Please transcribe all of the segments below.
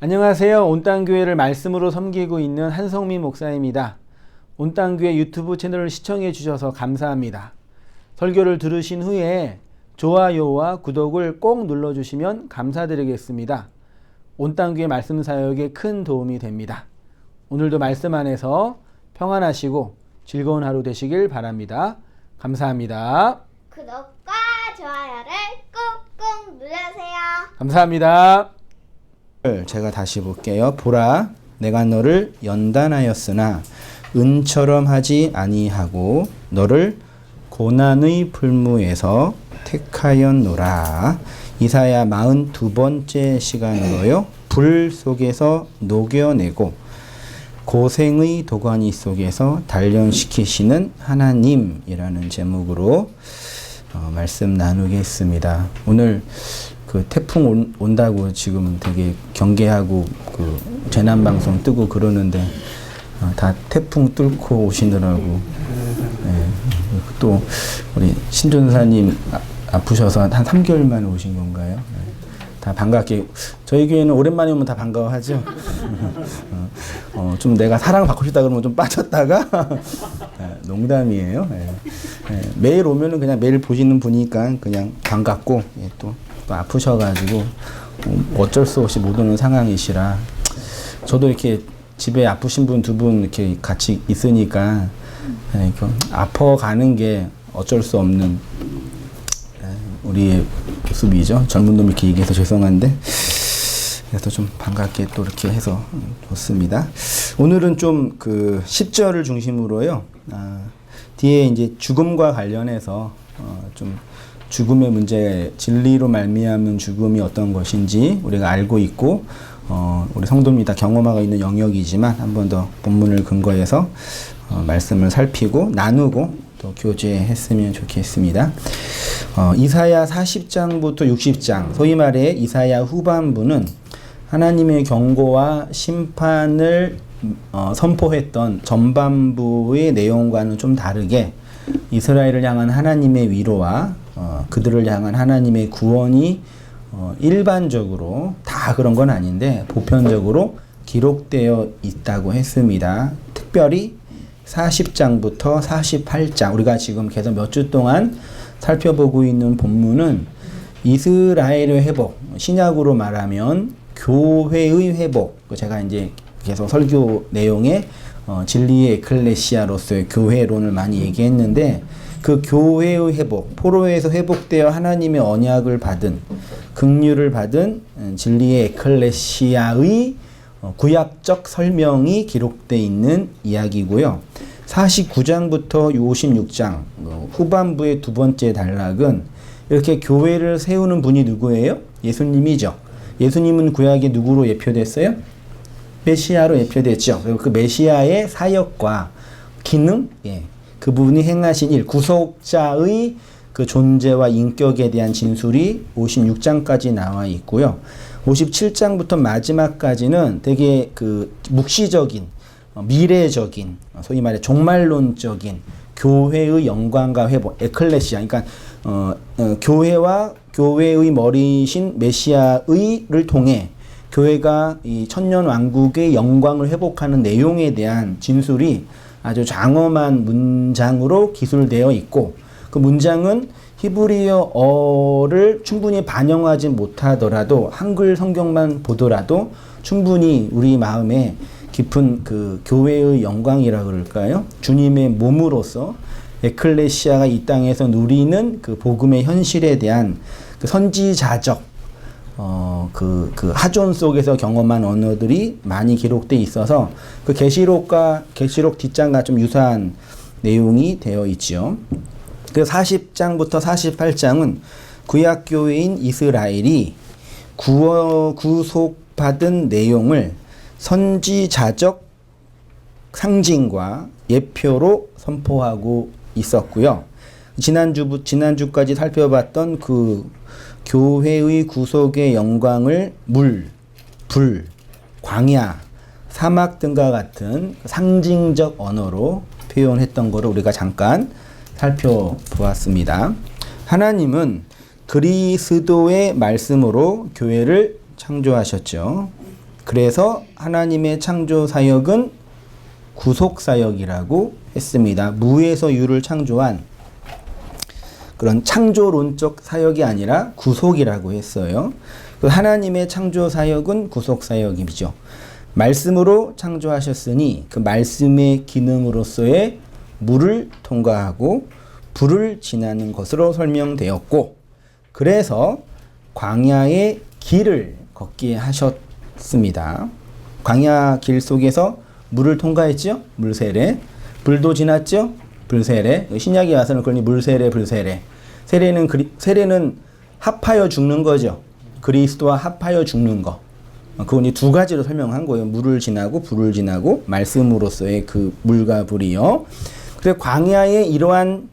안녕하세요. 온땅교회를 말씀으로 섬기고 있는 한성민 목사입니다. 온땅교회 유튜브 채널을 시청해 주셔서 감사합니다. 설교를 들으신 후에 좋아요와 구독을 꼭 눌러주시면 감사드리겠습니다. 온땅교회 말씀 사역에 큰 도움이 됩니다. 오늘도 말씀 안에서 평안하시고 즐거운 하루 되시길 바랍니다. 감사합니다. 구독과 좋아요를 꾹꾹 눌러주세요. 감사합니다. 제가 다시 볼게요. 보라, 내가 너를 연단하였으나 은처럼 하지 아니하고 너를 고난의 풀무에서 택하였노라. 이사야 42번째 시간으로요. 불 속에서 녹여내고 고생의 도가니 속에서 단련시키시는 하나님이라는 제목으로 말씀 나누겠습니다. 오늘 그 태풍 온다고 지금 되게 경계하고 그 재난방송 뜨고 그러는데 다 태풍 뚫고 오시느라고. 네. 또 우리 신전사님 아프셔서 한 3개월 만에 오신 건가요? 네. 다 반갑게, 저희 교회는 오랜만에 오면 다 반가워하죠. 좀 내가 사랑을 받고 싶다 그러면 좀 빠졌다가 네, 농담이에요. 네. 네. 매일 오면은 그냥 매일 보시는 분이니까 그냥 반갑고, 예, 또 아프셔가지고 어쩔 수 없이 못 오는 상황이시라, 저도 이렇게 집에 아프신 분 두 분 이렇게 같이 있으니까 아파가는 게 어쩔 수 없는 우리의 모습이죠. 젊은 놈이 이렇게 얘기해서 죄송한데, 그래서 좀 반갑게 또 이렇게 해서 좋습니다. 오늘은 좀 그 10절을 중심으로요. 뒤에 이제 죽음과 관련해서 좀 죽음의 문제, 진리로 말미암은 죽음이 어떤 것인지 우리가 알고 있고, 우리 성도님이 다 경험하고 있는 영역이지만 한 번 더 본문을 근거해서 말씀을 살피고 나누고 또 교제했으면 좋겠습니다. 이사야 40장부터 60장, 소위 말해 이사야 후반부는 하나님의 경고와 심판을 선포했던 전반부의 내용과는 좀 다르게 이스라엘을 향한 하나님의 위로와 그들을 향한 하나님의 구원이 일반적으로 다 그런 건 아닌데 보편적으로 기록되어 있다고 했습니다. 특별히 40장부터 48장, 우리가 지금 계속 몇 주 동안 살펴보고 있는 본문은 이스라엘의 회복, 신약으로 말하면 교회의 회복, 제가 이제 계속 설교 내용에 진리의 에클레시아로서의 교회론을 많이 얘기했는데, 그 교회의 회복, 포로에서 회복되어 하나님의 언약을 받은, 긍휼을 받은 진리의 에클레시아의 구약적 설명이 기록되어 있는 이야기고요. 49장부터 56장 후반부의 두 번째 단락은 이렇게 교회를 세우는 분이 누구예요? 예수님이죠. 예수님은 구약에 누구로 예표됐어요? 메시아로 예표됐죠. 그리고 그 메시아의 사역과 기능, 그 부분이 행하신 일, 구속자의 그 존재와 인격에 대한 진술이 56장까지 나와 있고요. 57장부터 마지막까지는 되게 그 묵시적인, 미래적인, 소위 말해 종말론적인 교회의 영광과 회복, 에클레시아, 그러니까 교회와 교회의 머리신 메시아의를 통해 교회가 이 천년 왕국의 영광을 회복하는 내용에 대한 진술이 아주 장엄한 문장으로 기술되어 있고, 그 문장은 히브리어를 충분히 반영하지 못하더라도 한글 성경만 보더라도 충분히 우리 마음에 깊은 그 교회의 영광이라 그럴까요? 주님의 몸으로서 에클레시아가 이 땅에서 누리는 그 복음의 현실에 대한 그 선지자적 그 하존 속에서 경험한 언어들이 많이 기록돼 있어서 그 계시록과 계시록 뒷장과 좀 유사한 내용이 되어 있죠. 그 40장부터 48장은 구약교회인 이스라엘이 구속받은 내용을 선지자적 상징과 예표로 선포하고 있었고요. 지난주까지 살펴봤던 그 교회의 구속의 영광을 물, 불, 광야, 사막 등과 같은 상징적 언어로 표현했던 것을 우리가 잠깐 살펴보았습니다. 하나님은 그리스도의 말씀으로 교회를 창조하셨죠. 그래서 하나님의 창조 사역은 구속 사역이라고 했습니다. 무에서 유를 창조한 그런 창조론적 사역이 아니라 구속이라고 했어요. 하나님의 창조 사역은 구속 사역이죠. 말씀으로 창조하셨으니 그 말씀의 기능으로서의 물을 통과하고 불을 지나는 것으로 설명되었고, 그래서 광야의 길을 걷게 하셨습니다. 광야 길 속에서 물을 통과했죠? 물세례. 불도 지났죠? 불세례. 신약에 와서는 그러니 물세례, 불세례. 세례는 합하여 죽는 거죠. 그리스도와 합하여 죽는 거. 그건 이 두 가지로 설명한 거예요. 물을 지나고 불을 지나고 말씀으로서의 그 물과 불이요. 그래서 광야의 이러한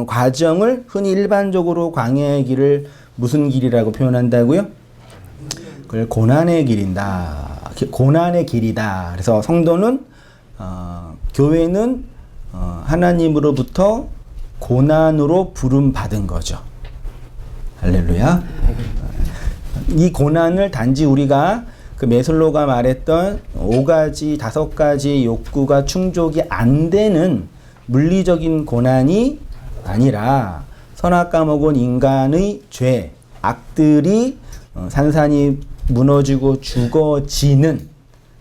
과정을 흔히 일반적으로 광야의 길을 무슨 길이라고 표현한다고요? 그걸 고난의 길이다. 고난의 길이다. 그래서 성도는 교회는 하나님으로부터 고난으로 부름 받은 거죠. 할렐루야. 이 고난을 단지 우리가 그 메슬로가 말했던 5가지, 5가지 욕구가 충족이 안 되는 물리적인 고난이 아니라 선악 까먹은 인간의 죄, 악들이 산산이 무너지고 죽어지는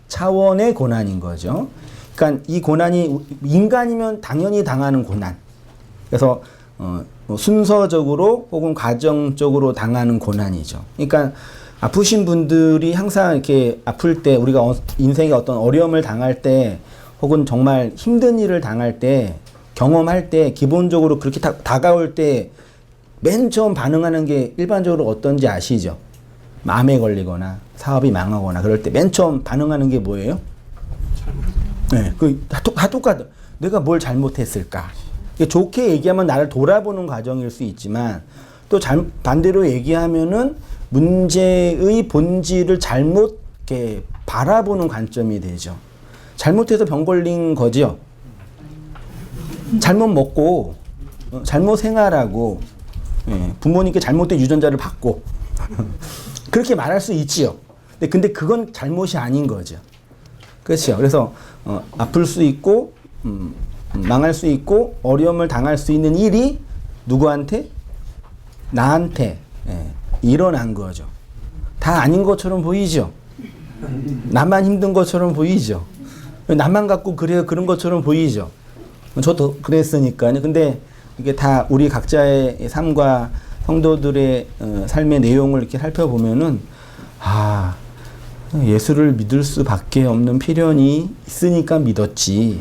차원의 고난인 거죠. 그러니까 이 고난이 인간이면 당연히 당하는 고난. 그래서 순서적으로 혹은 과정적으로 당하는 고난이죠. 그러니까 아프신 분들이 항상 이렇게 아플 때, 우리가 인생의 어떤 어려움을 당할 때 혹은 정말 힘든 일을 당할 때, 경험할 때 기본적으로 그렇게 다가올 때 맨 처음 반응하는 게 일반적으로 어떤지 아시죠? 암에 걸리거나 사업이 망하거나 그럴 때 맨 처음 반응하는 게 뭐예요? 네, 다 똑같아. 내가 뭘 잘못했을까? 좋게 얘기하면 나를 돌아보는 과정일 수 있지만, 또 반대로 얘기하면은 문제의 본질을 잘못 이렇게 바라보는 관점이 되죠. 잘못해서 병 걸린 거죠. 잘못 먹고 잘못 생활하고 부모님께 잘못된 유전자를 받고 그렇게 말할 수 있지요. 근데 그건 잘못이 아닌 거죠. 그렇죠. 그래서 아플 수 있고 망할 수 있고 어려움을 당할 수 있는 일이 누구한테? 나한테 일어난 거죠. 다 아닌 것처럼 보이죠. 나만 힘든 것처럼 보이죠. 나만 갖고 그런 것처럼 보이죠. 저도 그랬으니까요. 근데 이게 다 우리 각자의 삶과 성도들의 삶의 내용을 이렇게 살펴보면은, 예수를 믿을 수밖에 없는 필연이 있으니까 믿었지.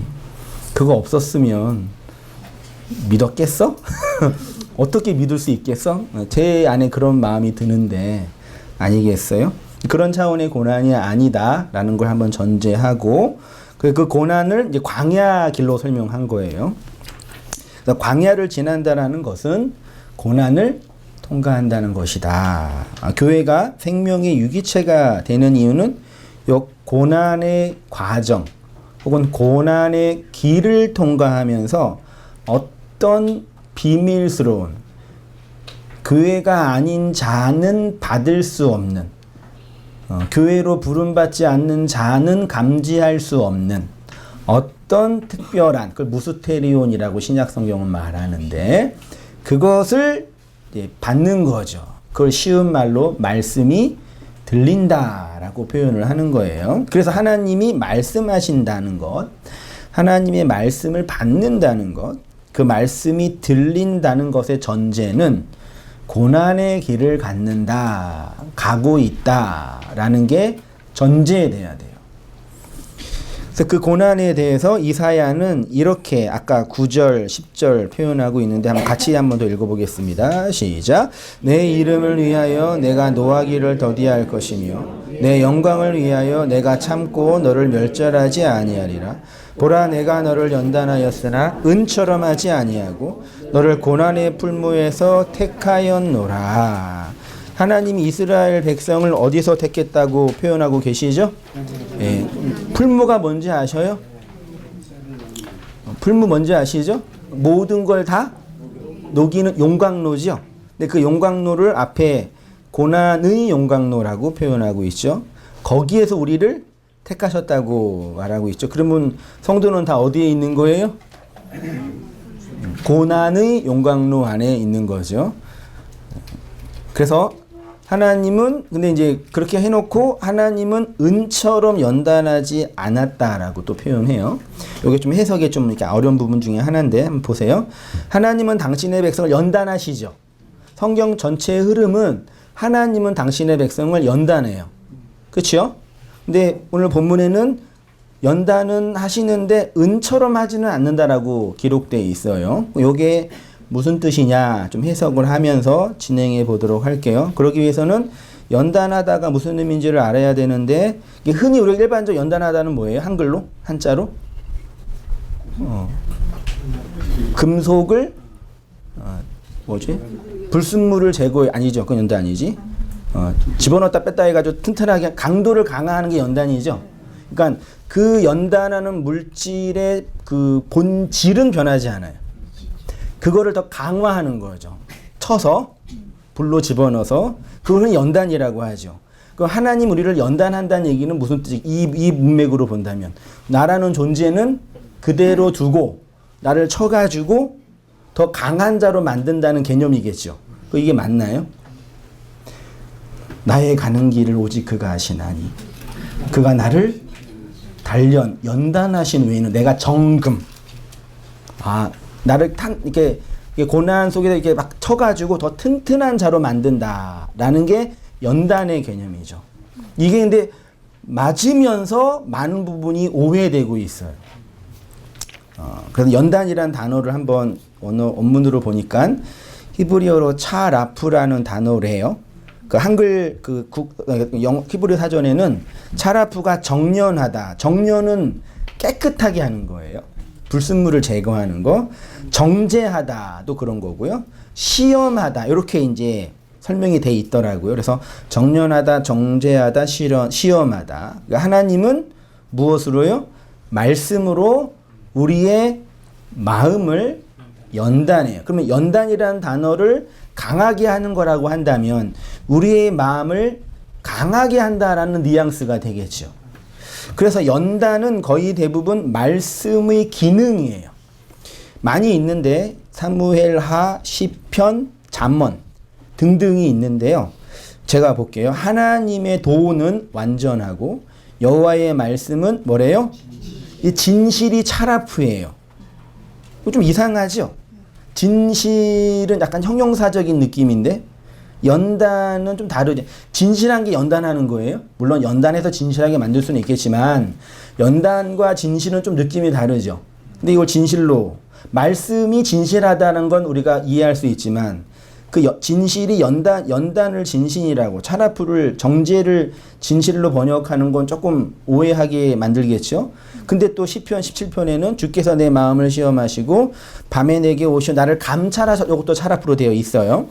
그거 없었으면 믿었겠어? 어떻게 믿을 수 있겠어? 제 안에 그런 마음이 드는데 아니겠어요? 그런 차원의 고난이 아니다라는 걸 한번 전제하고, 그 고난을 이제 광야 길로 설명한 거예요. 광야를 지난다라는 것은 고난을 통과한다는 것이다. 교회가 생명의 유기체가 되는 이유는 이 고난의 과정 혹은 고난의 길을 통과하면서 어떤 비밀스러운, 교회가 아닌 자는 받을 수 없는, 교회로 부름받지 않는 자는 감지할 수 없는 어떤 특별한, 그걸 무스테리온이라고 신약성경은 말하는데, 그것을 받는 거죠. 그걸 쉬운 말로 말씀이 들린다라고 표현을 하는 거예요. 그래서 하나님이 말씀하신다는 것, 하나님의 말씀을 받는다는 것, 그 말씀이 들린다는 것의 전제는 고난의 길을 가고 있다라는 게 전제돼야 돼요. 그래서 그 고난에 대해서 이사야는 이렇게 아까 9절, 10절 표현하고 있는데 같이 한 번 더 읽어보겠습니다. 시작. 내 이름을 위하여 내가 노하기를 더디할 것이며 내 영광을 위하여 내가 참고 너를 멸절하지 아니하리라. 보라, 내가 너를 연단하였으나 은처럼 하지 아니하고 너를 고난의 풀무에서 택하였노라. 하나님이 이스라엘 백성을 어디서 택했다고 표현하고 계시죠? 풀무가 뭔지 아셔요? 풀무 뭔지 아시죠? 모든 걸 다 녹이는 용광로죠. 근데 그 용광로를 앞에 고난의 용광로라고 표현하고 있죠. 거기에서 우리를 택하셨다고 말하고 있죠. 그러면 성도는 다 어디에 있는 거예요? 고난의 용광로 안에 있는 거죠. 그래서 하나님은 근데 이제 그렇게 해놓고 하나님은 은처럼 연단하지 않았다라고 또 표현해요. 이게 좀 해석에 좀 이렇게 어려운 부분 중에 하나인데 한번 보세요. 하나님은 당신의 백성을 연단하시죠. 성경 전체의 흐름은 하나님은 당신의 백성을 연단해요. 그렇죠? 근데 오늘 본문에는 연단은 하시는데 은처럼 하지는 않는다라고 기록되어 있어요. 이게 무슨 뜻이냐 좀 해석을 하면서 진행해 보도록 할게요. 그러기 위해서는 연단하다가 무슨 의미인지를 알아야 되는데 흔히 우리가 일반적으로 연단하다는 뭐예요? 한글로? 한자로? 금속을 뭐지? 불순물을 제거해 아니죠. 그건 연단 아니지. 집어넣었다 뺐다 해가지고 튼튼하게 강도를 강화하는 게 연단이죠. 그러니까 그 연단하는 물질의 그 본질은 변하지 않아요. 그거를 더 강화하는 거죠. 쳐서 불로 집어넣어서 그거는 연단이라고 하죠. 그 하나님 우리를 연단한다는 얘기는 무슨 뜻이? 이 문맥으로 본다면 나라는 존재는 그대로 두고 나를 쳐가지고 더 강한 자로 만든다는 개념이겠죠. 이게 맞나요? 나의 가는 길을 오직 그가 아시나니 그가 나를 연단하신 외에는 내가 정금 나를 이렇게 고난 속에서 이렇게 막 쳐가지고 더 튼튼한 자로 만든다라는 게 연단의 개념이죠. 이게 근데 맞으면서 많은 부분이 오해되고 있어요. 그래서 연단이라는 단어를 한번 원문으로 보니까 히브리어로 차라프라는 단어를 해요. 그 한글 히브리 사전에는 차라프가 정련하다. 정련은 깨끗하게 하는 거예요. 불순물을 제거하는 거. 정제하다도 그런 거고요. 시험하다. 이렇게 이제 설명이 돼 있더라고요. 그래서 정련하다, 정제하다, 시험하다. 그러니까 하나님은 무엇으로요? 말씀으로 우리의 마음을 연단해요. 그러면 연단이라는 단어를 강하게 하는 거라고 한다면 우리의 마음을 강하게 한다라는 뉘앙스가 되겠죠. 그래서 연단은 거의 대부분 말씀의 기능이에요. 많이 있는데 사무엘하, 시편, 잠언 등등이 있는데요. 제가 볼게요. 하나님의 도는 완전하고 여호와의 말씀은 뭐래요? 이 진실이 차라프예요. 좀 이상하죠? 진실은 약간 형용사적인 느낌인데 연단은 좀 다르죠. 진실한 게 연단하는 거예요. 물론 연단해서 진실하게 만들 수는 있겠지만 연단과 진실은 좀 느낌이 다르죠. 근데 이걸 진실로 말씀이 진실하다는 건 우리가 이해할 수 있지만 그 진실이 연단을 진실이라고 차라프를 정제를 진실로 번역하는 건 조금 오해하게 만들겠죠. 근데 또 시편 17편에는 주께서 내 마음을 시험하시고 밤에 내게 오시어 나를 감찰하셔. 이것도 차라프로 되어 있어요.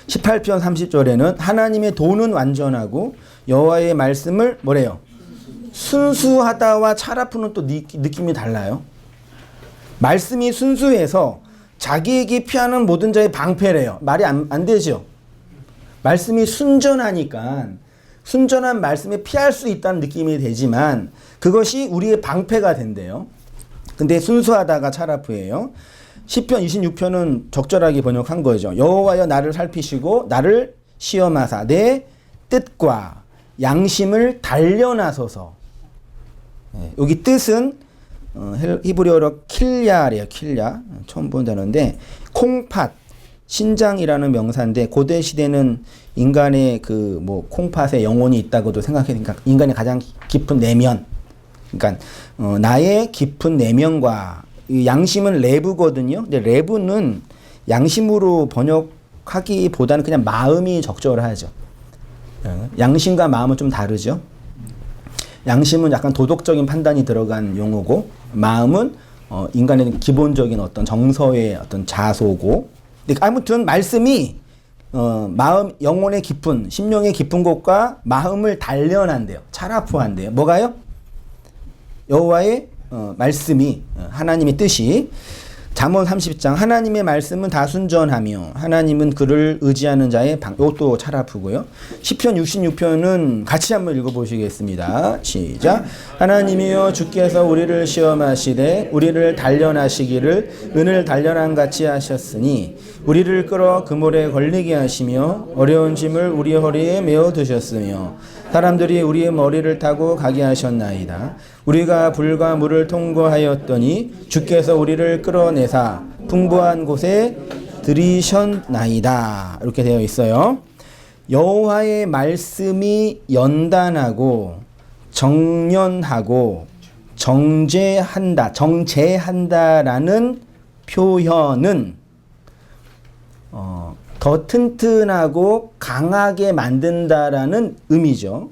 18편 30절에는 하나님의 도는 완전하고 여호와의 말씀을 뭐래요? 순수하다와 차라프는 또 느낌이 달라요. 말씀이 순수해서 자기에게 피하는 모든 자의 방패래요. 말이 안 되죠. 말씀이 순전하니까 순전한 말씀에 피할 수 있다는 느낌이 되지만 그것이 우리의 방패가 된대요. 근데 순수하다가 차라프예요. 시편 26편은 적절하게 번역한 거죠. 여호와여 나를 살피시고 나를 시험하사 내 뜻과 양심을 단련하소서. 여기 뜻은 히브리어로 킬야래요. 킬야. 처음 본 단어인데 콩팥, 신장이라는 명사인데 고대 시대는 인간의 그 뭐 콩팥에 영혼이 있다고도 생각하니까 인간의 가장 깊은 내면. 그러니까 나의 깊은 내면과 이 양심은 레브거든요. 근데 레브는 양심으로 번역하기보다는 그냥 마음이 적절하죠. 양심과 마음은 좀 다르죠. 양심은 약간 도덕적인 판단이 들어간 용어고 마음은 인간의 기본적인 어떤 정서의 어떤 자소고. 근데 아무튼 말씀이 마음 영혼의 깊은 심령의 깊은 곳과 마음을 단련한대요. 차라프한대요. 뭐가요? 여호와의 말씀이 하나님의 뜻이. 잠언 30장 하나님의 말씀은 다 순전하며 하나님은 그를 의지하는 자의 방. 이것도 찰 아프고요. 시편 66편은 같이 한번 읽어보시겠습니다. 시작. 하나님이여 주께서 우리를 시험하시되 우리를 단련하시기를 은을 단련한 같이 하셨으니 우리를 끌어 그물에 걸리게 하시며 어려운 짐을 우리 허리에 메어 두셨으며 사람들이 우리의 머리를 타고 가게 하셨나이다. 우리가 불과 물을 통과하였더니 주께서 우리를 끌어내사 풍부한 곳에 들이셨나이다. 이렇게 되어 있어요. 여호와의 말씀이 연단하고 정련하고 정제한다라는 표현은 더 튼튼하고 강하게 만든다라는 의미죠.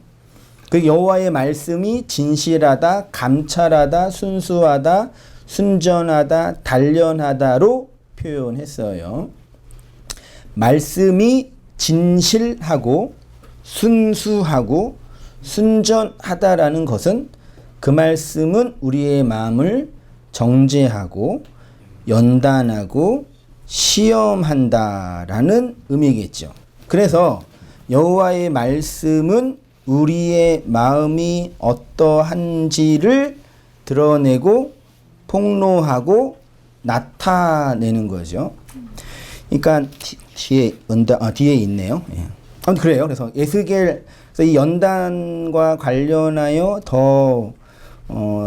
그 여호와의 말씀이 진실하다, 감찰하다, 순수하다, 순전하다, 단련하다로 표현했어요. 말씀이 진실하고 순수하고 순전하다라는 것은 그 말씀은 우리의 마음을 정죄하고 연단하고 시험한다라는 의미겠죠. 그래서 여호와의 말씀은 우리의 마음이 어떠한지를 드러내고 폭로하고 나타내는 거죠. 그러니까 뒤에 있네요. 예. 그래요. 그래서 에스겔에서 이 연단과 관련하여 더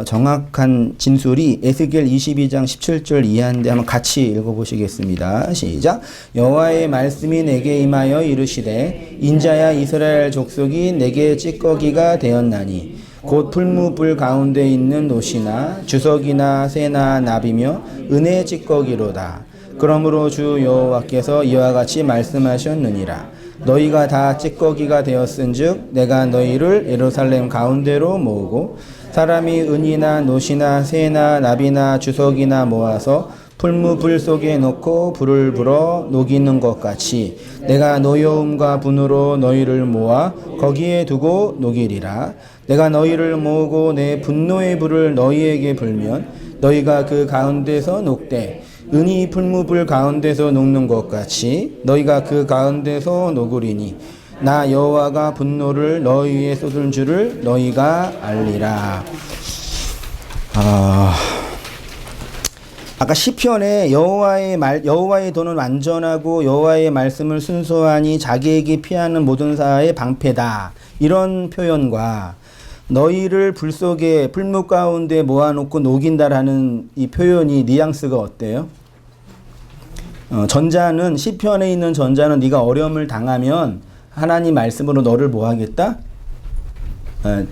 정확한 진술이 에스겔 22장 17절 이하인데 한번 같이 읽어보시겠습니다. 시작. 여호와의 말씀이 내게 임하여 이르시되 인자야 이스라엘 족속이 내게 찌꺼기가 되었나니 곧 풀무불 가운데 있는 놋이나 주석이나 새나 납이며 은의 찌꺼기로다. 그러므로 주 여호와께서 이와 같이 말씀하셨느니라. 너희가 다 찌꺼기가 되었은즉 내가 너희를 예루살렘 가운데로 모으고 사람이 은이나 놋이나 새나 납이나 주석이나 모아서 풀무불 속에 넣고 불을 불어 녹이는 것 같이 내가 노여움과 분으로 너희를 모아 거기에 두고 녹이리라. 내가 너희를 모으고 내 분노의 불을 너희에게 불면 너희가 그 가운데서 녹되 은이 풀무불 가운데서 녹는 것 같이 너희가 그 가운데서 녹으리니 나 여호와가 분노를 너희 위에 쏟은 줄을 너희가 알리라. 아까 시편에 여호와의 도는 완전하고 여호와의 말씀을 순수하니 자기에게 피하는 모든 사의 방패다. 이런 표현과 너희를 불 속에 풀무 가운데 모아놓고 녹인다라는 이 표현이 뉘앙스가 어때요? 전자는 시편에 있는 전자는 네가 어려움을 당하면 하나님 말씀으로 너를 뭐 하겠다?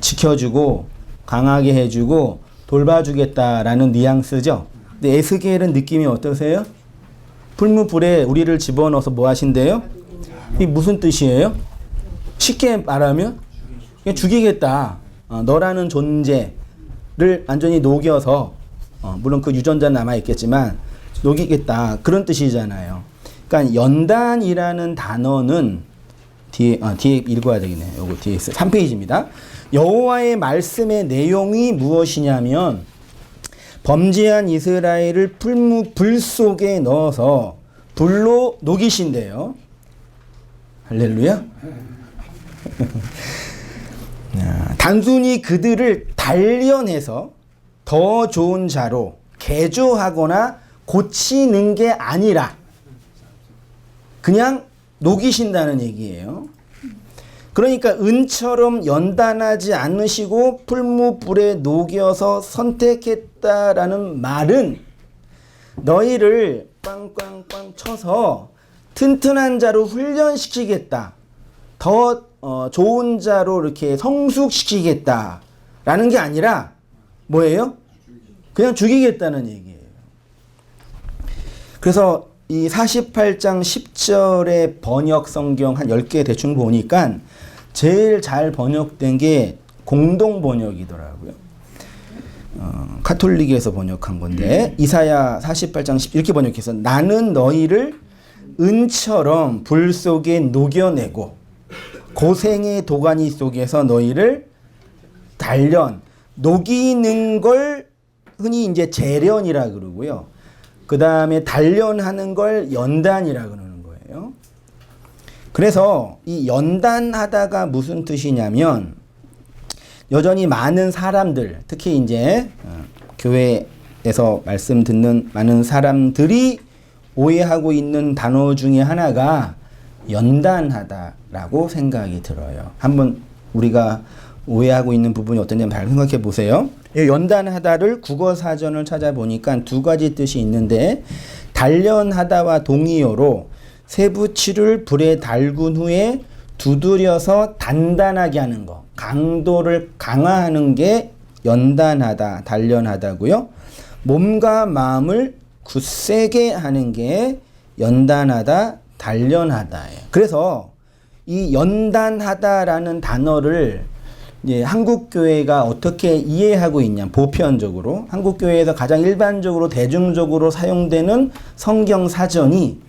지켜주고 강하게 해주고 돌봐주겠다라는 뉘앙스죠. 근데 에스겔은 느낌이 어떠세요? 풀무불에 우리를 집어넣어서 뭐 하신대요? 이게 무슨 뜻이에요? 쉽게 말하면 그냥 죽이겠다. 너라는 존재를 완전히 녹여서 물론 그 유전자는 남아있겠지만 녹이겠다. 그런 뜻이잖아요. 그러니까 연단이라는 단어는 뒤에 읽어야 되겠네요. 요거 뒤에 있어요. 3페이지입니다. 여호와의 말씀의 내용이 무엇이냐면 범죄한 이스라엘을 풀무불 속에 넣어서 불로 녹이신대요. 할렐루야. 단순히 그들을 단련해서 더 좋은 자로 개조하거나 고치는 게 아니라 그냥 녹이신다는 얘기예요. 그러니까 은처럼 연단하지 않으시고 풀무불에 녹여서 선택했다라는 말은 너희를 빵빵빵 쳐서 튼튼한 자로 훈련시키겠다. 더 좋은 자로 이렇게 성숙시키겠다라는 게 아니라 뭐예요? 그냥 죽이겠다는 얘기예요. 그래서 이 48장 10절의 번역 성경 한 10개 대충 보니까 제일 잘 번역된 게 공동 번역이더라고요. 카톨릭에서 번역한 건데 이사야 48장 10 이렇게 번역해서 나는 너희를 은처럼 불 속에 녹여내고 고생의 도가니 속에서 너희를 단련 녹이는 걸 흔히 이제 재련이라 그러고요. 그 다음에 단련하는 걸 연단이라 그러는 거예요. 그래서 이 연단하다가 무슨 뜻이냐면 여전히 많은 사람들, 특히 이제 교회에서 말씀 듣는 많은 사람들이 오해하고 있는 단어 중에 하나가 연단하다라고 생각이 들어요. 한번 우리가 오해하고 있는 부분이 어떤지 한번 잘 생각해 보세요. 연단하다를 국어사전을 찾아보니까 두 가지 뜻이 있는데 단련하다와 동의어로 쇠붙이를 불에 달군 후에 두드려서 단단하게 하는 거, 강도를 강화하는 게 연단하다, 단련하다고요. 몸과 마음을 굳세게 하는 게 연단하다, 단련하다예요. 그래서 이 연단하다라는 단어를 이제 한국 교회가 어떻게 이해하고 있냐, 보편적으로 한국 교회에서 가장 일반적으로 대중적으로 사용되는 성경 사전이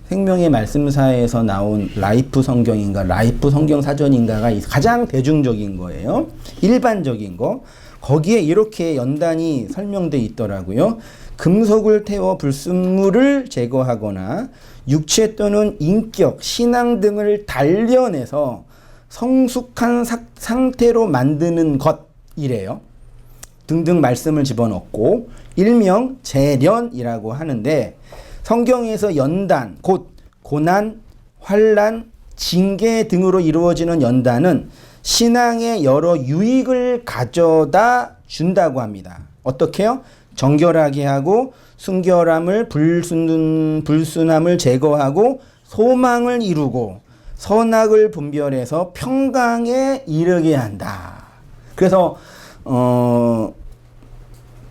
생명의 말씀사에서 나온 라이프 성경인가 라이프 성경 사전인가가 가장 대중적인 거예요. 일반적인 거. 거기에 이렇게 연단이 설명돼 있더라고요. 금속을 태워 불순물을 제거하거나 육체 또는 인격, 신앙 등을 단련해서 성숙한 상태로 만드는 것이래요. 등등 말씀을 집어넣고 일명 재련이라고 하는데 성경에서 연단, 곧 고난, 환난, 징계 등으로 이루어지는 연단은 신앙에 여러 유익을 가져다 준다고 합니다. 어떻게요? 정결하게 하고 순결함을 불순함을 제거하고 소망을 이루고 선악을 분별해서 평강에 이르게 한다. 그래서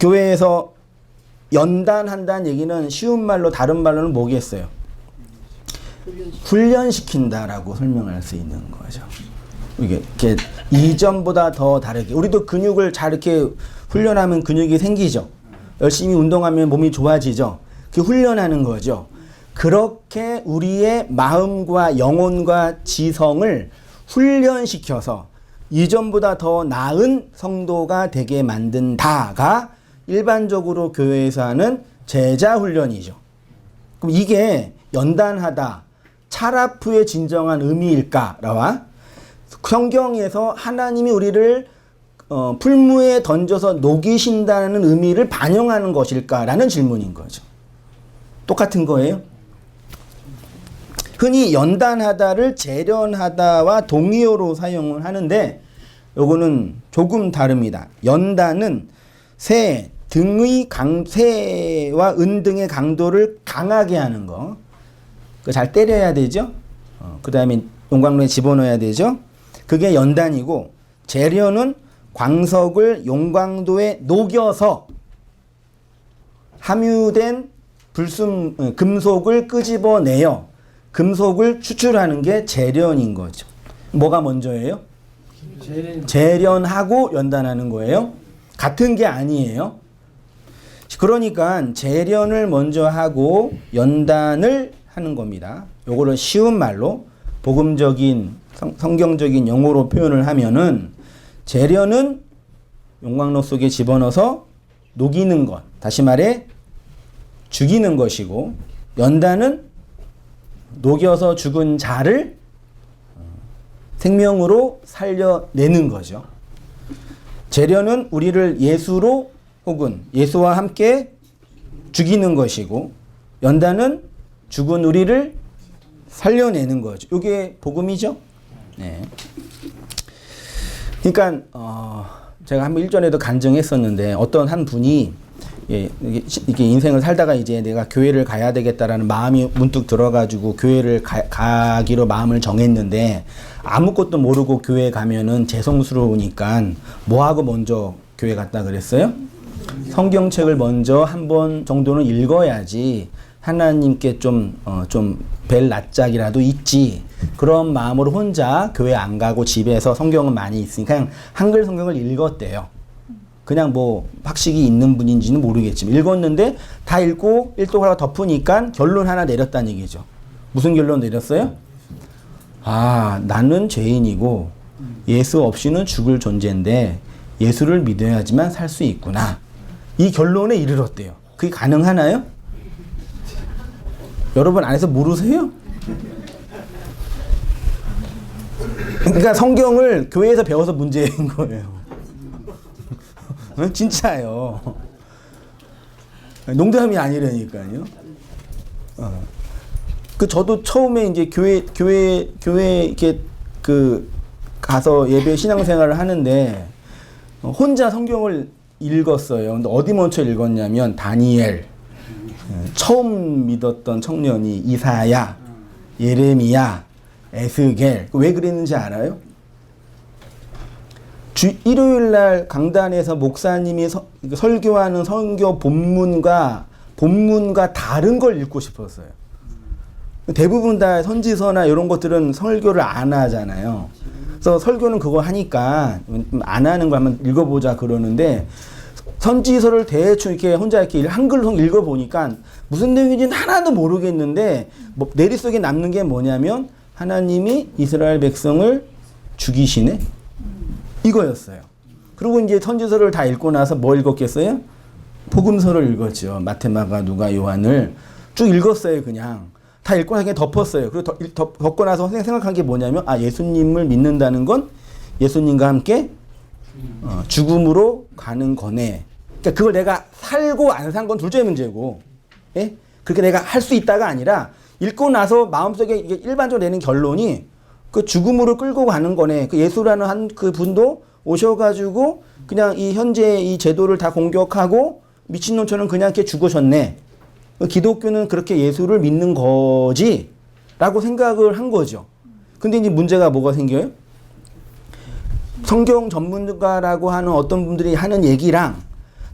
교회에서 연단한다는 얘기는 쉬운 말로 다른 말로는 뭐겠어요? 훈련시킨다라고 설명할 수 있는 거죠. 이게 이전보다 더 다르게 우리도 근육을 잘 이렇게 훈련하면 근육이 생기죠. 열심히 운동하면 몸이 좋아지죠. 그 훈련하는 거죠. 그렇게 우리의 마음과 영혼과 지성을 훈련시켜서 이전보다 더 나은 성도가 되게 만든다가 일반적으로 교회에서 하는 제자 훈련이죠. 그럼 이게 연단하다, 차랍 후의 진정한 의미일까라와 성경에서 하나님이 우리를 풀무에 던져서 녹이신다는 의미를 반영하는 것일까라는 질문인 거죠. 똑같은 거예요. 흔히 연단하다를 재련하다와 동의어로 사용을 하는데 요거는 조금 다릅니다. 연단은 새와 은 등의 강도를 강하게 하는 거. 잘 때려야 되죠. 그 다음에 용광로에 집어넣어야 되죠. 그게 연단이고 재련은 광석을 용광도에 녹여서 함유된 금속을 끄집어내요. 금속을 추출하는 게 재련인 거죠. 뭐가 먼저예요? 재련하고 연단하는 거예요. 같은 게 아니에요. 그러니까 재련을 먼저 하고 연단을 하는 겁니다. 요거를 쉬운 말로 복음적인 성경적인 용어로 표현을 하면은 재련은 용광로 속에 집어넣어서 녹이는 것, 다시 말해 죽이는 것이고 연단은 녹여서 죽은 자를 생명으로 살려내는 거죠. 재련은 우리를 예수로 혹은 예수와 함께 죽이는 것이고 연단은 죽은 우리를 살려내는 거죠. 이게 복음이죠. 네. 그러니까 제가 한번 일전에도 간증했었는데 어떤 한 분이 이게 인생을 살다가 이제 내가 교회를 가야 되겠다라는 마음이 문득 들어가지고 교회를 가기로 마음을 정했는데 아무것도 모르고 교회 가면은 죄송스러우니까 뭐하고 먼저 교회 갔다 그랬어요? 성경책을 먼저 한 번 정도는 읽어야지 하나님께 좀 뵐 낯짝이라도 있지. 그런 마음으로 혼자 교회 안 가고 집에서 성경은 많이 있으니까 그냥 한글 성경을 읽었대요. 그냥 뭐 학식이 있는 분인지는 모르겠지만 읽었는데 다 읽고 일독하고 덮으니까 결론 하나 내렸다는 얘기죠. 무슨 결론 내렸어요? 아, 나는 죄인이고 예수 없이는 죽을 존재인데 예수를 믿어야지만 살 수 있구나. 이 결론에 이르렀대요. 그게 가능하나요? 여러분 안에서 모르세요? 그러니까 성경을 교회에서 배워서 문제인 거예요. 진짜예요. 농담이 아니라니까요. 그 저도 처음에 이제 교회 이렇게 그 가서 예배 신앙생활을 하는데 혼자 성경을 읽었어요. 근데 어디 먼저 읽었냐면 다니엘, 처음 믿었던 청년이 이사야, 예레미야, 에스겔. 왜 그랬는지 알아요? 일요일 날 강단에서 목사님이 설교하는 설교 본문과 다른 걸 읽고 싶었어요. 대부분 다 선지서나 이런 것들은 설교를 안 하잖아요. 그래서 설교는 그거 하니까 안 하는 거 한번 읽어보자 그러는데 선지서를 대충 이렇게 혼자 이렇게 한글로 읽어보니까 무슨 내용인지는 하나도 모르겠는데 뭐 내릿속에 남는 게 뭐냐면 하나님이 이스라엘 백성을 죽이시네? 이거였어요. 그리고 이제 선지서를 다 읽고 나서 뭐 읽었겠어요? 복음서를 읽었죠. 마태, 마가, 누가, 요한을 쭉 읽었어요. 그냥 다 읽고 나서 그냥 덮었어요. 그리고 덮고 나서 생각한 게 뭐냐면 예수님을 믿는다는 건 예수님과 함께 죽음으로 가는 거네. 그러니까 그걸 내가 살고 안 산 건 둘째 문제고, 예? 그렇게 내가 할 수 있다가 아니라 읽고 나서 마음속에 이게 일반적으로 내는 결론이 그 죽음으로 끌고 가는 거네. 그 예수라는 한 그 분도 오셔가지고 그냥 이 현재 이 제도를 다 공격하고 미친놈처럼 그냥 이렇게 죽으셨네. 기독교는 그렇게 예수를 믿는 거지 라고 생각을 한 거죠. 근데 이제 문제가 뭐가 생겨요? 성경 전문가라고 하는 어떤 분들이 하는 얘기랑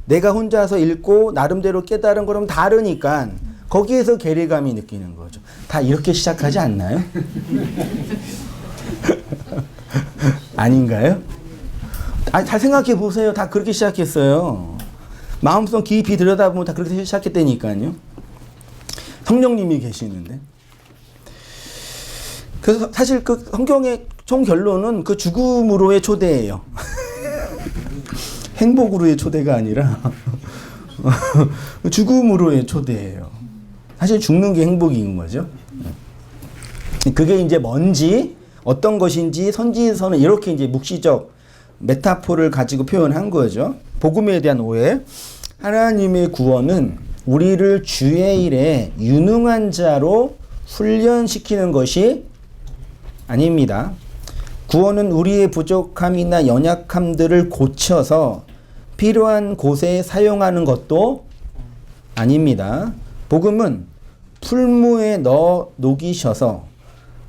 내가 혼자서 읽고 나름대로 깨달은 거랑 다르니까 거기에서 괴리감이 느끼는 거죠. 다 이렇게 시작하지 않나요? 아닌가요? 잘 생각해 보세요. 다 그렇게 시작했어요. 마음속 깊이 들여다보면 다 그렇게 시작했다니까요. 성령님이 계시는데. 그래서 사실 그 성경의 총 결론은 그 죽음으로의 초대예요. 행복으로의 초대가 아니라 죽음으로의 초대예요. 사실 죽는 게 행복인 거죠. 그게 이제 뭔지 어떤 것인지 선지서는 이렇게 이제 묵시적 메타포를 가지고 표현한 거죠. 복음에 대한 오해. 하나님의 구원은 우리를 주의 일에 유능한 자로 훈련시키는 것이 아닙니다. 구원은 우리의 부족함이나 연약함들을 고쳐서 필요한 곳에 사용하는 것도 아닙니다. 복음은 풀무에 넣어 녹이셔서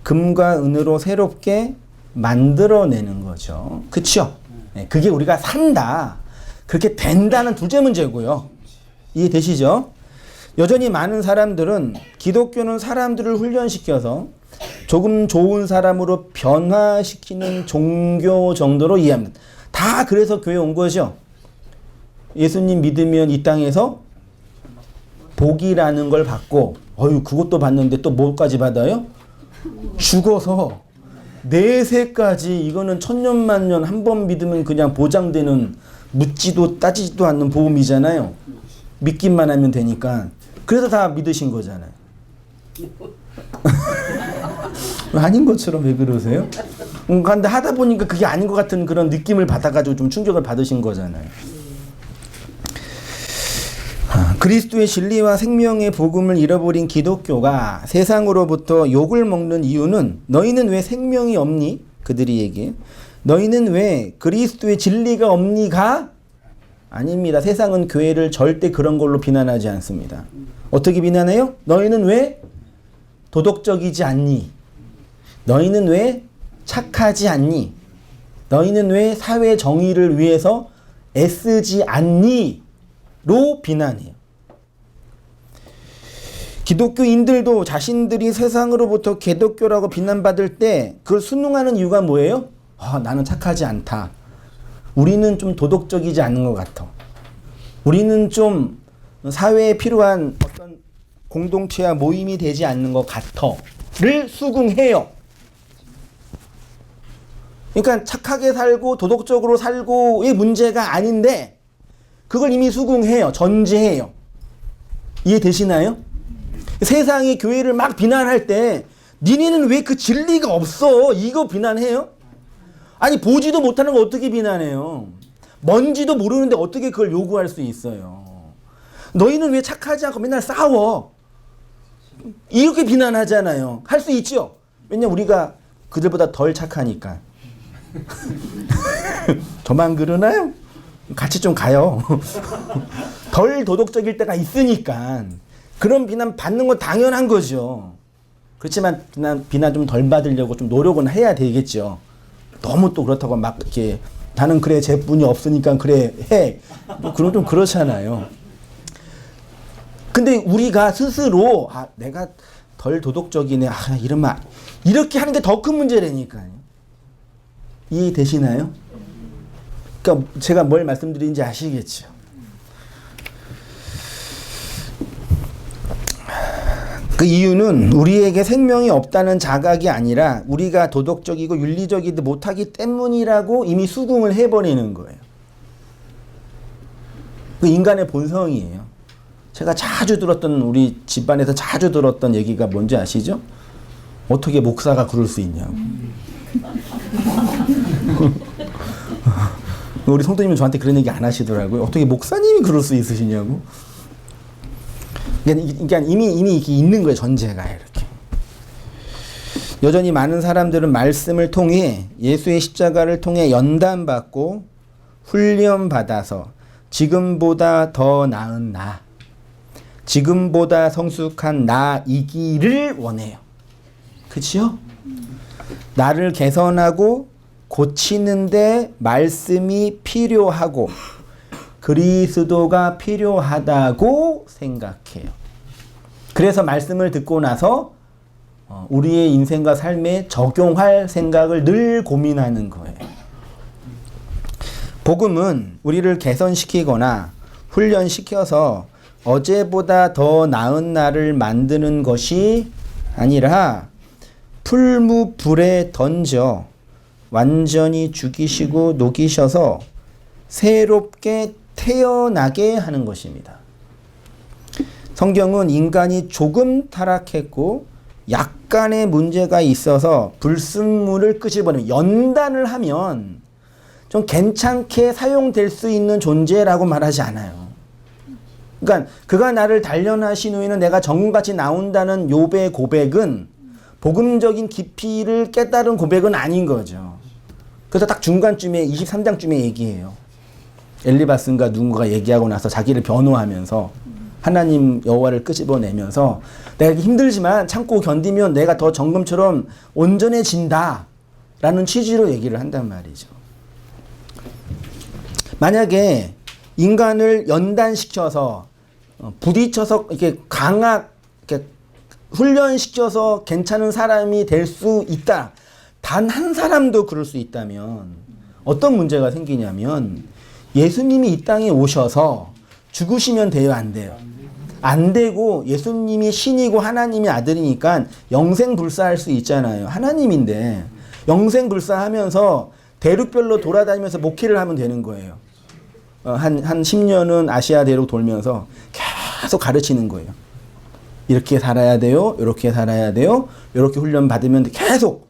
금과 은으로 새롭게 만들어내는 거죠. 그쵸? 네, 그게 우리가 산다. 그렇게 된다는 둘째 문제고요. 이해되시죠? 여전히 많은 사람들은 기독교는 사람들을 훈련시켜서 조금 좋은 사람으로 변화시키는 종교 정도로 이해합니다. 다 그래서 교회 온 거죠. 예수님 믿으면 이 땅에서 복이라는 걸 받고, 그것도 받는데 또 뭐까지 받아요? 죽어서 내세까지, 이거는 천년만년 한 번 믿으면 그냥 보장되는 묻지도 따지지도 않는 보험이잖아요. 믿기만 하면 되니까. 그래서 다 믿으신 거잖아요. 아닌 것처럼 왜 그러세요? 근데 하다 보니까 그게 아닌 것 같은 그런 느낌을 받아가지고 좀 충격을 받으신 거잖아요. 그리스도의 진리와 생명의 복음을 잃어버린 기독교가 세상으로부터 욕을 먹는 이유는 너희는 왜 생명이 없니? 그들이 얘기해. 너희는 왜 그리스도의 진리가 없니가? 아닙니다. 세상은 교회를 절대 그런 걸로 비난하지 않습니다. 어떻게 비난해요? 너희는 왜 도덕적이지 않니? 너희는 왜 착하지 않니? 너희는 왜 사회 정의를 위해서 애쓰지 않니? 로 비난해요. 기독교인들도 자신들이 세상으로부터 기독교라고 비난받을 때 그걸 순응하는 이유가 뭐예요? 나는 착하지 않다. 우리는 좀 도덕적이지 않은 것 같아. 우리는 좀 사회에 필요한 어떤 공동체와 모임이 되지 않는 것 같아.를 수긍해요. 그러니까 착하게 살고 도덕적으로 살고의 문제가 아닌데 그걸 이미 수긍해요. 전제해요. 이해되시나요? 세상이 교회를 막 비난할 때 니네는 왜 그 진리가 없어? 이거 비난해요? 아니 보지도 못하는 거 어떻게 비난해요? 뭔지도 모르는데 어떻게 그걸 요구할 수 있어요? 너희는 왜 착하지 않고 맨날 싸워? 이렇게 비난하잖아요. 할 수 있죠? 왜냐면 우리가 그들보다 덜 착하니까. 저만 그러나요? 같이 좀 가요. 덜 도덕적일 때가 있으니까 그런 비난 받는 건 당연한 거죠. 그렇지만 비난 좀 덜 받으려고 좀 노력은 해야 되겠죠. 너무 또 그렇다고 막 이렇게 나는 그래 제 분이 없으니까 그래 해. 뭐 그런 좀 그렇잖아요. 근데 우리가 스스로 내가 덜 도덕적이네. 이러면 이렇게 하는 게 더 큰 문제라니까요. 이해되시나요? 그러니까 제가 뭘 말씀드리는지 아시겠죠? 그 이유는 우리에게 생명이 없다는 자각이 아니라 우리가 도덕적이고 윤리적이지 못하기 때문이라고 이미 수긍을 해버리는 거예요. 그 인간의 본성이에요. 제가 자주 들었던 우리 집안에서 자주 들었던 얘기가 뭔지 아시죠? 어떻게 목사가 그럴 수 있냐고. 우리 성도님은 저한테 그런 얘기 안 하시더라고요. 어떻게 목사님이 그럴 수 있으시냐고. 그러니까 이미 이렇게 있는 거예요. 전제가 이렇게. 여전히 많은 사람들은 말씀을 통해 예수의 십자가를 통해 연단받고 훈련받아서 지금보다 더 나은 나, 지금보다 성숙한 나이기를 원해요. 그치요? 나를 개선하고 고치는데 말씀이 필요하고 그리스도가 필요하다고 생각해요. 그래서 말씀을 듣고 나서 우리의 인생과 삶에 적용할 생각을 늘 고민하는 거예요. 복음은 우리를 개선시키거나 훈련시켜서 어제보다 더 나은 나를 만드는 것이 아니라 풀무불에 던져 완전히 죽이시고 녹이셔서 새롭게 태어나게 하는 것입니다. 성경은 인간이 조금 타락했고 약간의 문제가 있어서 불순물을 끄집어내면 연단을 하면 좀 괜찮게 사용될 수 있는 존재라고 말하지 않아요. 그러니까 그가 나를 단련하신 후에는 내가 정금같이 나온다는 욥의 고백은 복음적인 깊이를 깨달은 고백은 아닌 거죠. 그래서 딱 중간쯤에 23장쯤에 얘기해요. 엘리바슨과 누군가가 얘기하고 나서 자기를 변호하면서 하나님 여호와를 끄집어내면서 내가 힘들지만 참고 견디면 내가 더 정금처럼 온전해진다 라는 취지로 얘기를 한단 말이죠. 만약에 인간을 연단시켜서 부딪혀서 이렇게 이렇게 훈련시켜서 괜찮은 사람이 될 수 있다. 단 한 사람도 그럴 수 있다면 어떤 문제가 생기냐면 예수님이 이 땅에 오셔서 죽으시면 돼요, 안 돼요? 안 되고 예수님이 신이고 하나님이 아들이니까 영생불사할 수 있잖아요. 하나님인데 영생불사하면서 대륙별로 돌아다니면서 목회를 하면 되는 거예요. 한 10년은 아시아 대륙 돌면서 계속 가르치는 거예요. 이렇게 살아야 돼요. 이렇게 살아야 돼요. 이렇게 훈련 받으면 계속.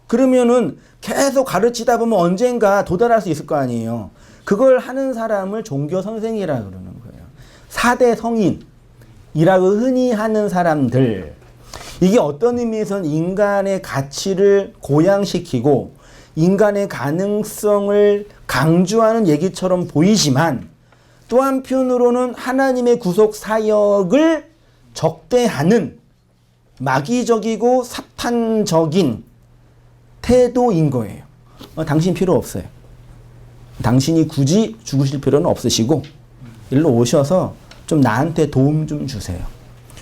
그러면은 계속 가르치다 보면 언젠가 도달할 수 있을 거 아니에요. 그걸 하는 사람을 종교 선생이라 그러는 거예요. 4대 성인이라고 흔히 하는 사람들. 이게 어떤 의미에서는 인간의 가치를 고양시키고 인간의 가능성을 강조하는 얘기처럼 보이지만 또 한편으로는 하나님의 구속 사역을 적대하는 마귀적이고 사탄적인 태도인 거예요. 당신 필요 없어요. 당신이 굳이 죽으실 필요는 없으시고 일로 오셔서 좀 나한테 도움 좀 주세요.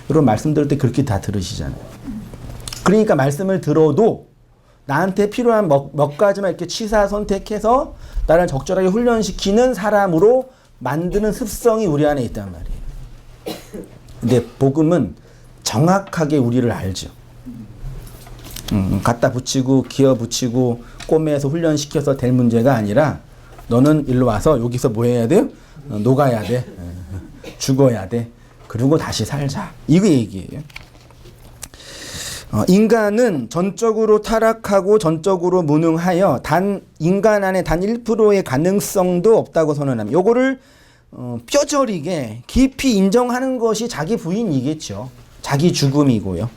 이런 말씀 들을 때 그렇게 다 들으시잖아요. 그러니까 말씀을 들어도 나한테 필요한 몇 가지만 이렇게 취사 선택해서 나를 적절하게 훈련시키는 사람으로 만드는 습성이 우리 안에 있단 말이에요. 근데 복음은 정확하게 우리를 알죠. 갖다 붙이고 기어 붙이고 꼬매서 훈련시켜서 될 문제가 아니라 너는 일로 와서 여기서 뭐 해야 돼요? 녹아야 돼. 죽어야 돼. 그리고 다시 살자. 이거 얘기예요. 인간은 전적으로 타락하고 전적으로 무능하여 인간 안에 단 1%의 가능성도 없다고 선언합니다. 요거를 뼈저리게 깊이 인정하는 것이 자기 부인이겠죠. 자기 죽음이고요.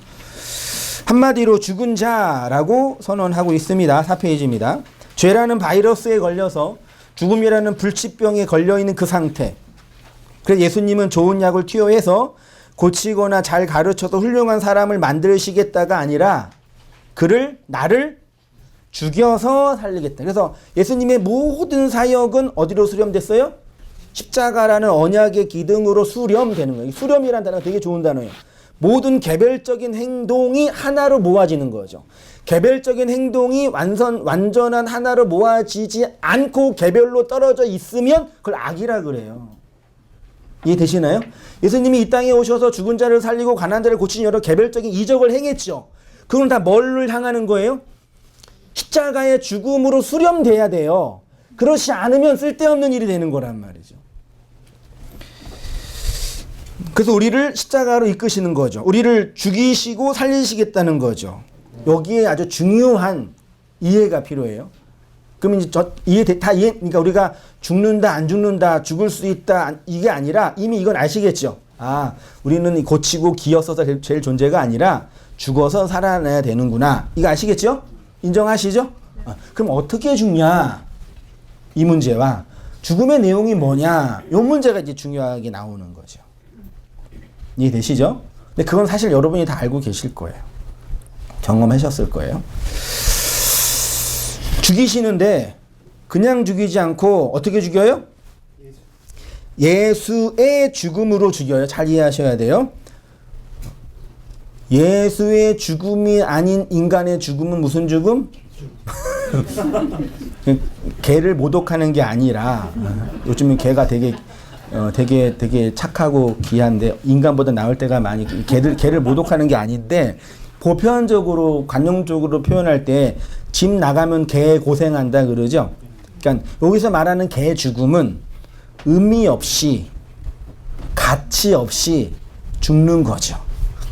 한마디로 죽은 자라고 선언하고 있습니다. 4페이지입니다. 죄라는 바이러스에 걸려서 죽음이라는 불치병에 걸려있는 그 상태. 그래서 예수님은 좋은 약을 투여해서 고치거나 잘 가르쳐서 훌륭한 사람을 만드시겠다가 아니라 나를 죽여서 살리겠다. 그래서 예수님의 모든 사역은 어디로 수렴됐어요? 십자가라는 언약의 기둥으로 수렴되는 거예요. 수렴이라는 단어가 되게 좋은 단어예요. 모든 개별적인 행동이 하나로 모아지는 거죠. 개별적인 행동이 완전한 하나로 모아지지 않고 개별로 떨어져 있으면 그걸 악이라 그래요. 이해되시나요? 예수님이 이 땅에 오셔서 죽은 자를 살리고 가난한 자를 고치는 여러 개별적인 이적을 행했죠. 그건 다 뭘 향하는 거예요? 십자가의 죽음으로 수렴돼야 돼요. 그렇지 않으면 쓸데없는 일이 되는 거란 말이죠. 그래서 우리를 십자가로 이끄시는 거죠. 우리를 죽이시고 살리시겠다는 거죠. 여기에 아주 중요한 이해가 필요해요. 그럼 이제 그러니까 우리가 죽는다, 안 죽는다, 죽을 수 있다, 이게 아니라 이미 이건 아시겠죠? 우리는 고치고 기어서서 제일 존재가 아니라 죽어서 살아나야 되는구나. 이거 아시겠죠? 인정하시죠? 그럼 어떻게 죽냐? 이 문제와 죽음의 내용이 뭐냐? 이 문제가 이제 중요하게 나오는 거죠. 이해되시죠? 근데 그건 사실 여러분이 다 알고 계실 거예요. 경험하셨을 거예요. 죽이시는데 그냥 죽이지 않고 어떻게 죽여요? 예수의 죽음으로 죽여요. 잘 이해하셔야 돼요. 예수의 죽음이 아닌 인간의 죽음은 무슨 죽음? 개를 모독하는 게 아니라 요즘은 개가 되게 착하고 귀한데 인간보다 나을 때가 많이 개를 모독하는 게 아닌데 보편적으로 관용적으로 표현할 때 집 나가면 개 고생한다 그러죠. 그러니까 여기서 말하는 개 죽음은 의미 없이 가치 없이 죽는 거죠.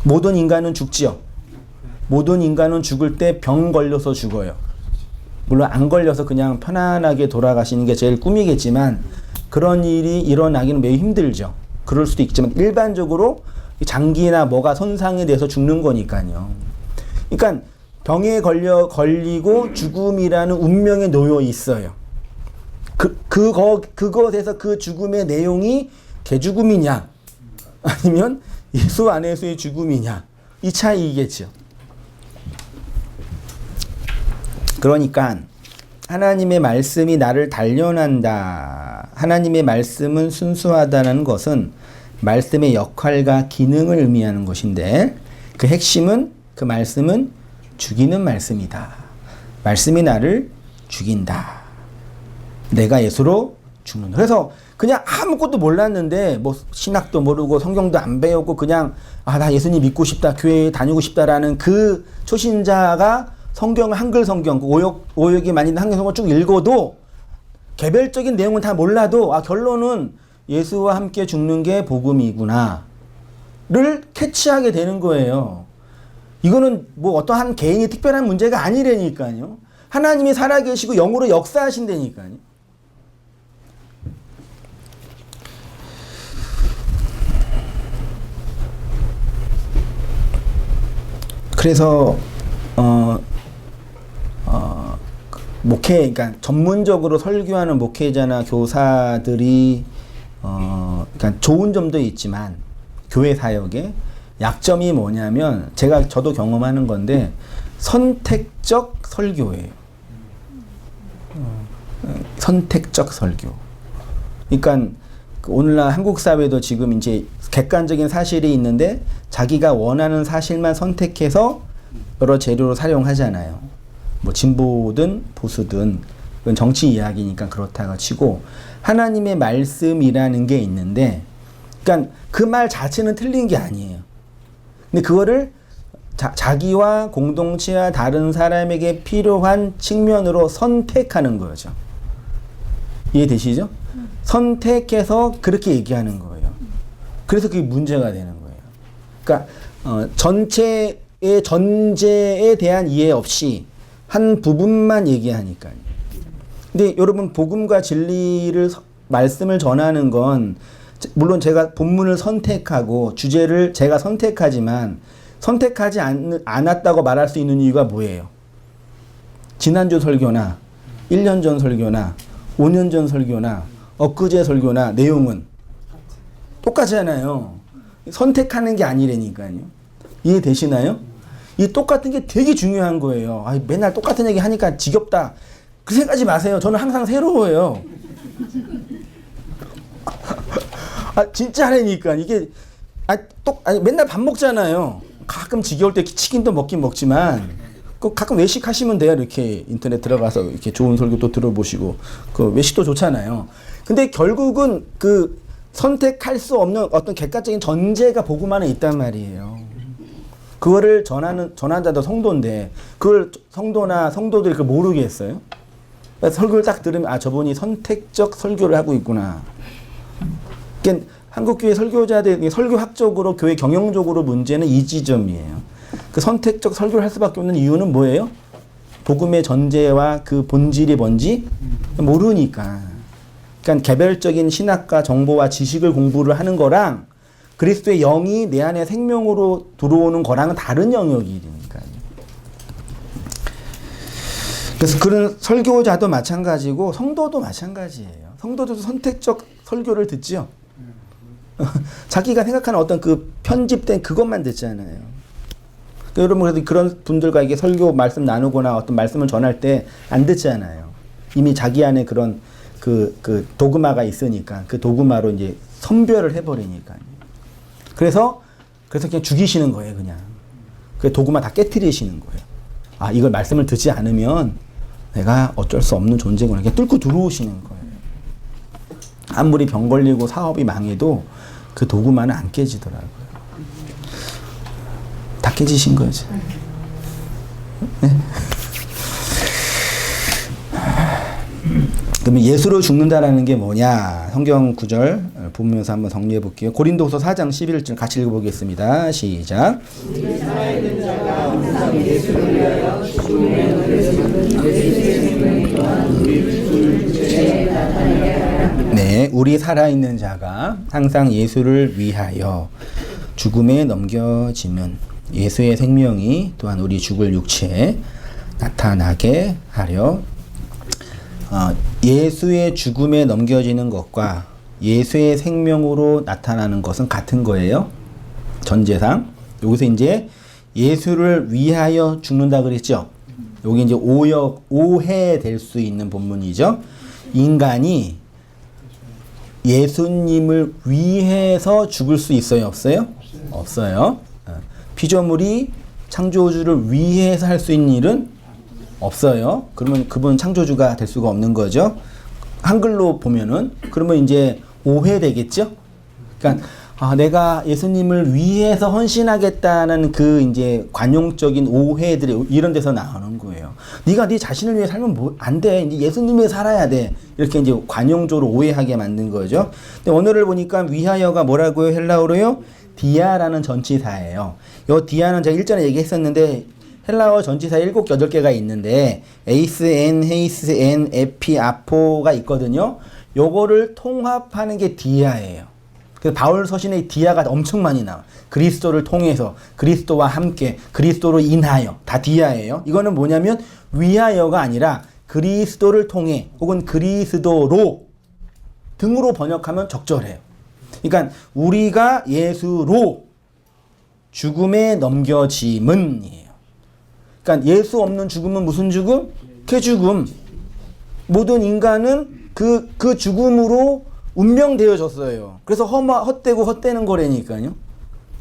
모든 인간은 죽지요. 모든 인간은 죽을 때 병 걸려서 죽어요. 물론 안 걸려서 그냥 편안하게 돌아가시는 게 제일 꿈이겠지만 그런 일이 일어나기는 매우 힘들죠. 그럴 수도 있지만 일반적으로 장기나 뭐가 손상이 돼서 죽는 거니까요. 그러니까 병에 걸리고 죽음이라는 운명에 놓여 있어요. 그것에서 그 죽음의 내용이 개죽음이냐 아니면 예수 안에서의 죽음이냐 이 차이겠죠. 그러니까 하나님의 말씀이 나를 단련한다. 하나님의 말씀은 순수하다는 것은 말씀의 역할과 기능을 의미하는 것인데 그 핵심은 그 말씀은 죽이는 말씀이다. 말씀이 나를 죽인다. 내가 예수로 죽는다. 그래서 그냥 아무것도 몰랐는데 뭐 신학도 모르고 성경도 안 배웠고 그냥 나 예수님 믿고 싶다. 교회에 다니고 싶다라는 그 초신자가 성경 한글 성경 오역이 많이 있는 한글 성경 쭉 읽어도 개별적인 내용은 다 몰라도 결론은 예수와 함께 죽는 게 복음이구나를 캐치하게 되는 거예요. 이거는 뭐 어떠한 개인이 특별한 문제가 아니라니까요. 하나님이 살아계시고 영으로 역사하신다니까요. 그래서 그러니까 전문적으로 설교하는 목회자나 교사들이 그러니까 좋은 점도 있지만 교회 사역에 약점이 뭐냐면 저도 경험하는 건데 선택적 설교예요. 선택적 설교. 그러니까 오늘날 한국 사회도 지금 이제 객관적인 사실이 있는데 자기가 원하는 사실만 선택해서 여러 재료로 사용하잖아요. 뭐 진보든 보수든 그건 정치 이야기니까 그렇다고 치고 하나님의 말씀이라는 게 있는데 그러니까 그 말 자체는 틀린 게 아니에요. 근데 그거를 자기와 공동체와 다른 사람에게 필요한 측면으로 선택하는 거죠. 이해되시죠? 선택해서 그렇게 얘기하는 거예요. 그래서 그게 문제가 되는 거예요. 그러니까 전체의 전제에 대한 이해 없이 한 부분만 얘기하니까요. 근데 여러분 복음과 진리를 말씀을 전하는 건 물론 제가 본문을 선택하고 주제를 제가 선택하지만 선택하지 않았다고 말할 수 있는 이유가 뭐예요? 지난주 설교나 1년 전 설교나 5년 전 설교나 엊그제 설교나 내용은 똑같잖아요. 선택하는 게 아니라니까요. 이해되시나요? 이 똑같은 게 되게 중요한 거예요. 아, 맨날 똑같은 얘기 하니까 지겹다. 그 생각하지 마세요. 저는 항상 새로워요. 아, 진짜라니까. 이게, 아니, 맨날 밥 먹잖아요. 가끔 지겨울 때 치킨도 먹긴 먹지만, 가끔 외식하시면 돼요. 이렇게 인터넷 들어가서 이렇게 좋은 설교 또 들어보시고. 그 외식도 좋잖아요. 근데 결국은 그 선택할 수 없는 어떤 객관적인 전제가 복음 안에 있단 말이에요. 그거를 전한 자도 성도인데, 그걸 성도나 성도들이 그걸 모르겠어요? 설교를 딱 들으면, 아, 저분이 선택적 설교를 하고 있구나. 그러니까 한국교회 설교자들, 설교학적으로, 교회 경영적으로 문제는 이 지점이에요. 그 선택적 설교를 할 수밖에 없는 이유는 뭐예요? 복음의 전제와 그 본질이 뭔지 모르니까. 그러니까 개별적인 신학과 정보와 지식을 공부를 하는 거랑 그리스도의 영이 내 안에 생명으로 들어오는 거랑은 다른 영역이니까요. 그래서 그런 설교자도 마찬가지고 성도도 마찬가지예요. 성도도 선택적 설교를 듣지요. 자기가 생각하는 어떤 그 편집된 그것만 듣잖아요. 그러니까 여러분 그래도 그런 분들과 이게 설교 말씀 나누거나 어떤 말씀을 전할 때 안 듣잖아요. 이미 자기 안에 그런 그 도그마가 있으니까 그 도그마로 이제 선별을 해버리니까요. 그래서 그냥 죽이시는 거예요, 그냥. 그 도구만 다 깨트리시는 거예요. 아, 이걸 말씀을 듣지 않으면 내가 어쩔 수 없는 존재구나. 그냥 뚫고 들어오시는 거예요. 아무리 병 걸리고 사업이 망해도 그 도구만은 안 깨지더라고요. 다 깨지신 거죠. 네? 그러면 예수로 죽는다라는 게 뭐냐? 성경 구절 보면서 한번 정리해 볼게요. 고린도후서 4장 11절 같이 읽어보겠습니다. 시작. 네, 우리 살아있는 자가 항상 예수를 위하여 죽음에 넘겨지면 예수의 생명이 또한 우리 죽을 육체에 나타나게 하려 예수의 죽음에 넘겨지는 것과 예수의 생명으로 나타나는 것은 같은 거예요. 전제상. 여기서 이제 예수를 위하여 죽는다 그랬죠. 여기 이제 오해될 수 있는 본문이죠. 인간이 예수님을 위해서 죽을 수 있어요? 없어요? 없어요. 피조물이 창조주를 위해서 할 수 있는 일은 없어요. 그러면 그분 창조주가 될 수가 없는 거죠. 한글로 보면은 그러면 이제 오해되겠죠. 그러니까 내가 예수님을 위해서 헌신하겠다는 그 이제 관용적인 오해들이 이런 데서 나오는 거예요. 네가 네 자신을 위해 살면 안 돼. 이제 예수님 위해 살아야 돼. 이렇게 이제 관용적으로 오해하게 만든 거죠. 근데 오늘을 보니까 위하여가 뭐라고요? 헬라어로요? 디아라는 전치사예요. 요 디아는 제가 일전에 얘기했었는데 헬라어 전치사 7, 8개가 있는데 에이스, 엔, 헤이스, 엔, 에피, 아포가 있거든요. 요거를 통합하는 게 디아예요. 그래서 바울 서신에 디아가 엄청 많이 나와요. 그리스도를 통해서, 그리스도와 함께, 그리스도로 인하여 다 디아예요. 이거는 뭐냐면 위하여가 아니라 그리스도를 통해 혹은 그리스도로 등으로 번역하면 적절해요. 그러니까 우리가 예수로 죽음에 넘겨짐은이에요. 그러니까 예수 없는 죽음은 무슨 죽음? 개죽음. 모든 인간은 그 죽음으로 운명되어졌어요. 그래서 헛되고 헛되는 거라니까요.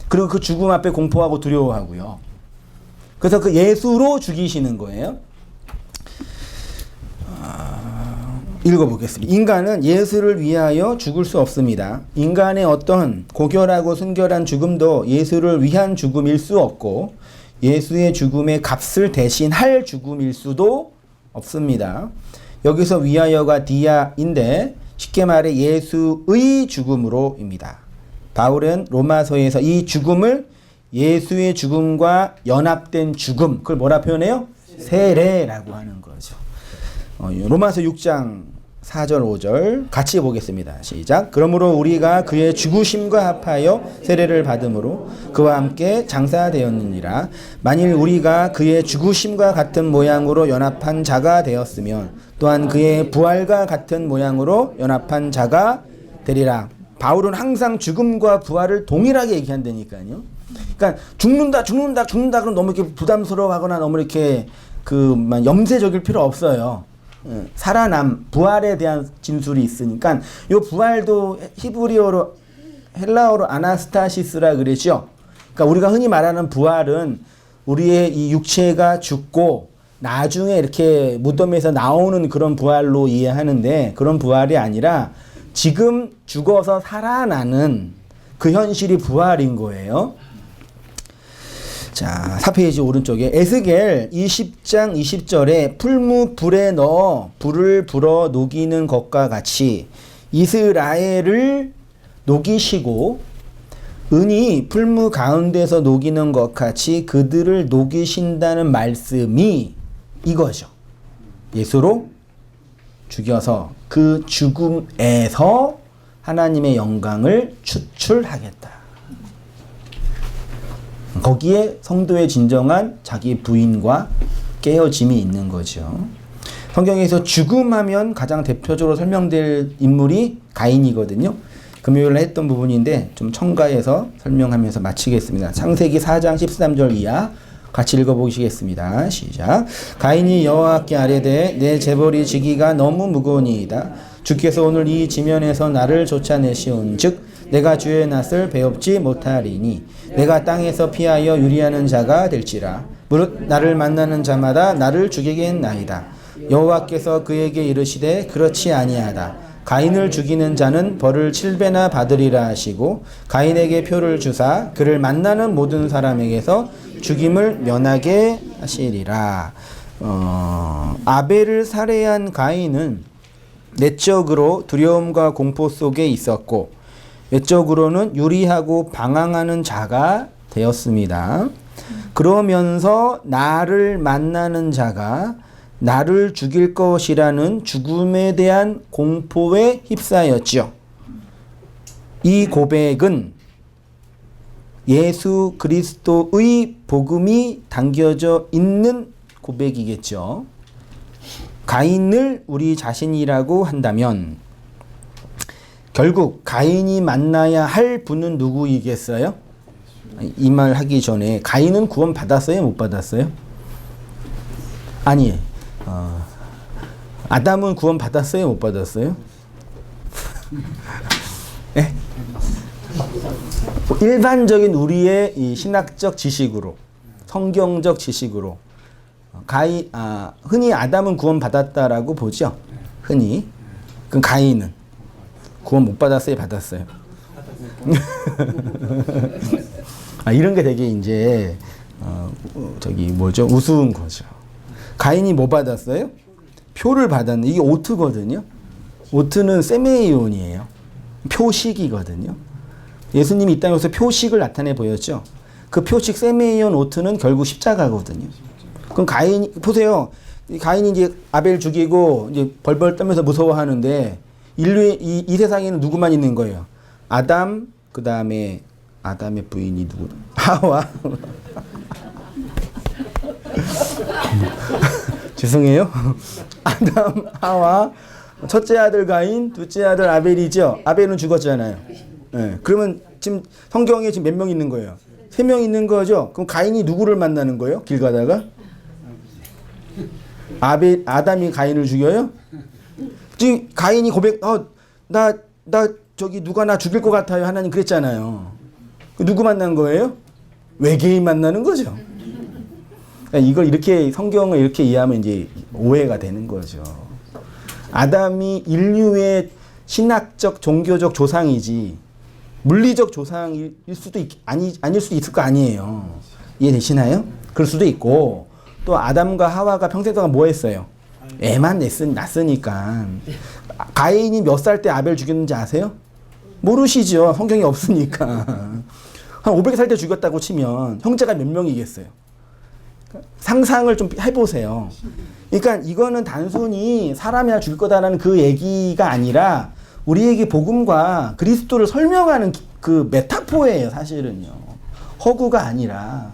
그리고 그 죽음 앞에 공포하고 두려워하고요. 그래서 그 예수로 죽이시는 거예요. 읽어보겠습니다. 인간은 예수를 위하여 죽을 수 없습니다. 인간의 어떤 고결하고 순결한 죽음도 예수를 위한 죽음일 수 없고 예수의 죽음의 값을 대신할 죽음일 수도 없습니다. 여기서 위하여가 디아인데 쉽게 말해 예수의 죽음으로입니다. 바울은 로마서에서 이 죽음을 예수의 죽음과 연합된 죽음, 그걸 뭐라 표현해요? 세례라고 하는 거죠. 로마서 6장 4절 5절 같이 보겠습니다. 시작. 그러므로 우리가 그의 죽으심과 합하여 세례를 받음으로 그와 함께 장사되었느니라. 만일 우리가 그의 죽으심과 같은 모양으로 연합한 자가 되었으면 또한 그의 부활과 같은 모양으로 연합한 자가 되리라. 바울은 항상 죽음과 부활을 동일하게 얘기한다니까요. 그러니까 죽는다 그럼 너무 이렇게 부담스러워하거나 너무 이렇게 염세적일 필요 없어요. 살아남, 부활에 대한 진술이 있으니까 이 부활도 히브리어로 헬라어로 아나스타시스라 그러죠. 그러니까 우리가 흔히 말하는 부활은 우리의 이 육체가 죽고 나중에 이렇게 무덤에서 나오는 그런 부활로 이해하는데 그런 부활이 아니라 지금 죽어서 살아나는 그 현실이 부활인 거예요. 자, 4페이지 오른쪽에 에스겔 20장 20절에 풀무 불에 넣어 불을 불어 녹이는 것과 같이 이스라엘을 녹이시고 은이 풀무 가운데서 녹이는 것 같이 그들을 녹이신다는 말씀이 이거죠. 예수로 죽여서 그 죽음에서 하나님의 영광을 추출하겠다. 거기에 성도의 진정한 자기 부인과 깨어짐이 있는 거죠. 성경에서 죽음하면 가장 대표적으로 설명될 인물이 가인이거든요. 금요일에 했던 부분인데 좀 첨가해서 설명하면서 마치겠습니다. 창세기 4장 13절 이하 같이 읽어보시겠습니다. 시작. 가인이 여호와께 아뢰되 내 재벌이 지기가 너무 무거우니이다. 주께서 오늘 이 지면에서 나를 쫓아내시온즉 내가 주의 낯을 배웁지 못하리니 내가 땅에서 피하여 유리하는 자가 될지라. 무릇 나를 만나는 자마다 나를 죽이겠나이다. 여호와께서 그에게 이르시되 그렇지 아니하다. 가인을 죽이는 자는 벌을 7배나 받으리라 하시고 가인에게 표를 주사 그를 만나는 모든 사람에게서 죽임을 면하게 하시리라. 아벨을 살해한 가인은 내적으로 두려움과 공포 속에 있었고 외적으로는 유리하고 방황하는 자가 되었습니다. 그러면서 나를 만나는 자가 나를 죽일 것이라는 죽음에 대한 공포에 휩싸였죠. 이 고백은 예수 그리스도의 복음이 담겨져 있는 고백이겠죠. 가인을 우리 자신이라고 한다면 결국 가인이 만나야 할 분은 누구이겠어요? 이 말 하기 전에 가인은 구원 받았어요? 못 받았어요? 아니에요. 아담은 구원 받았어요? 못 받았어요? 네? 일반적인 우리의 이 신학적 지식으로 성경적 지식으로 흔히 아담은 구원 받았다라고 보죠. 흔히. 그럼 가인은 구원 못 받았어요? 받았어요? 이런 게 되게 이제 우스운 거죠. 가인이 뭐 받았어요? 표를 받았는데 이게 오트거든요. 오트는 세메이온이에요. 표식이거든요. 예수님이 이 땅에서 표식을 나타내 보였죠. 그 표식 세메이온 오트는 결국 십자가거든요. 그럼 가인이 보세요. 가인이 이제 아벨 죽이고 이제 벌벌 떨면서 무서워하는데 인류의 이 세상에는 누구만 있는 거예요? 아담, 그 다음에 아담의 부인이 누구? 하와. 죄송해요. 아담, 하와, 첫째 아들 가인, 둘째 아들 아벨이죠. 아벨은 죽었잖아요. 네. 그러면 지금 성경에 지금 몇 명 있는 거예요? 3명 있는 거죠. 그럼 가인이 누구를 만나는 거예요? 길 가다가? 아담이 가인을 죽여요? 지금 가인이 고백, 누가 나 죽일 것 같아요. 하나님 그랬잖아요. 누구 만난 거예요? 외계인 만나는 거죠. 이걸 이렇게 성경을 이렇게 이해하면 이제 오해가 되는 거죠. 아담이 인류의 신학적 종교적 조상이지 물리적 조상일 수도 아닐 수도 있을 거 아니에요. 이해되시나요? 그럴 수도 있고 또 아담과 하와가 평생 동안 뭐 했어요? 애만 낳았으니까. 가인이 몇 살 때 아벨 죽였는지 아세요? 모르시죠. 성경이 없으니까. 한 500살 때 죽였다고 치면 형제가 몇 명이겠어요. 상상을 좀 해보세요. 그러니까 이거는 단순히 사람이 하나 죽일 거다라는 그 얘기가 아니라 우리에게 복음과 그리스도를 설명하는 그 메타포예요, 사실은요. 허구가 아니라.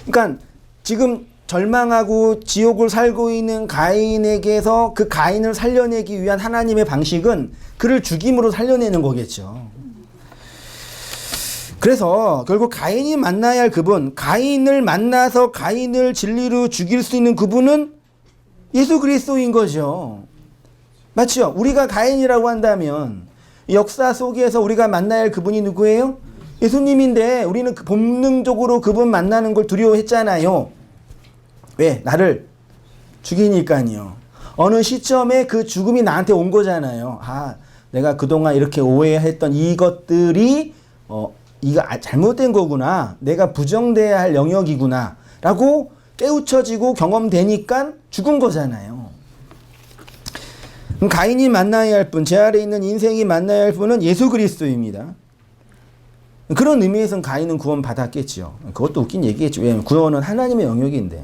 그러니까 지금 절망하고 지옥을 살고 있는 가인에게서 그 가인을 살려내기 위한 하나님의 방식은 그를 죽임으로 살려내는 거겠죠. 그래서 결국 가인이 만나야 할 그분, 가인을 만나서 가인을 진리로 죽일 수 있는 그분은 예수 그리스도인 거죠. 맞죠? 우리가 가인이라고 한다면 역사 속에서 우리가 만나야 할 그분이 누구예요? 예수님인데 우리는 본능적으로 그분 만나는 걸 두려워했잖아요. 왜? 나를 죽이니까요. 어느 시점에 그 죽음이 나한테 온 거잖아요. 아, 내가 그동안 이렇게 오해했던 이것들이 이거 잘못된 거구나. 내가 부정돼야 할 영역이구나. 라고 깨우쳐지고 경험되니까 죽은 거잖아요. 가인이 만나야 할 분, 제 아래에 있는 인생이 만나야 할 분은 예수 그리스도입니다. 그런 의미에서는 가인은 구원 받았겠죠. 그것도 웃긴 얘기겠죠. 왜냐하면 구원은 하나님의 영역인데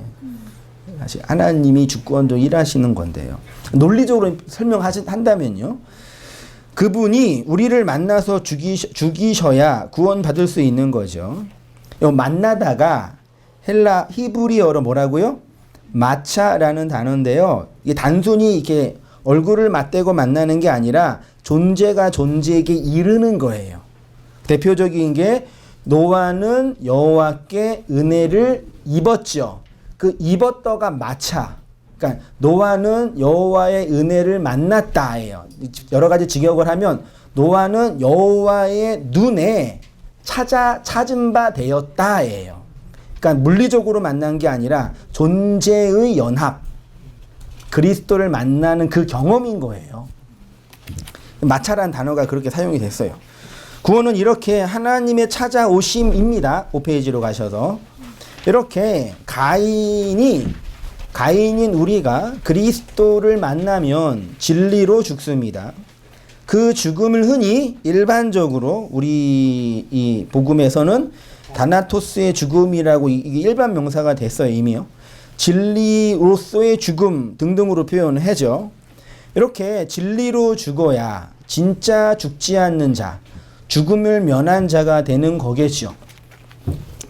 사실 하나님이 주권적으로 일하시는 건데요. 논리적으로 설명한다면요. 그분이 우리를 만나서 죽이셔야 구원 받을 수 있는 거죠. 만나다가 헬라 히브리어로 뭐라고요? 마차라는 단어인데요. 이게 단순히 이렇게 얼굴을 맞대고 만나는 게 아니라 존재가 존재에게 이르는 거예요. 대표적인 게 노아는 여호와께 은혜를 입었죠. 그 입었다가 마차. 그러니까 노아는 여호와의 은혜를 만났다예요. 여러 가지 직역을 하면 노아는 여호와의 눈에 찾은 바 되었다예요. 그러니까 물리적으로 만난 게 아니라 존재의 연합, 그리스도를 만나는 그 경험인 거예요. 마차라는 단어가 그렇게 사용이 됐어요. 구원은 이렇게 하나님의 찾아오심입니다. 5페이지로 가셔서 이렇게 가인인 우리가 그리스도를 만나면 진리로 죽습니다. 그 죽음을 흔히 일반적으로 우리 이 복음에서는 다나토스의 죽음이라고 이게 일반 명사가 됐어요, 이미요. 진리로서의 죽음 등등으로 표현을 하죠. 이렇게 진리로 죽어야 진짜 죽지 않는 자, 죽음을 면한 자가 되는 거겠죠.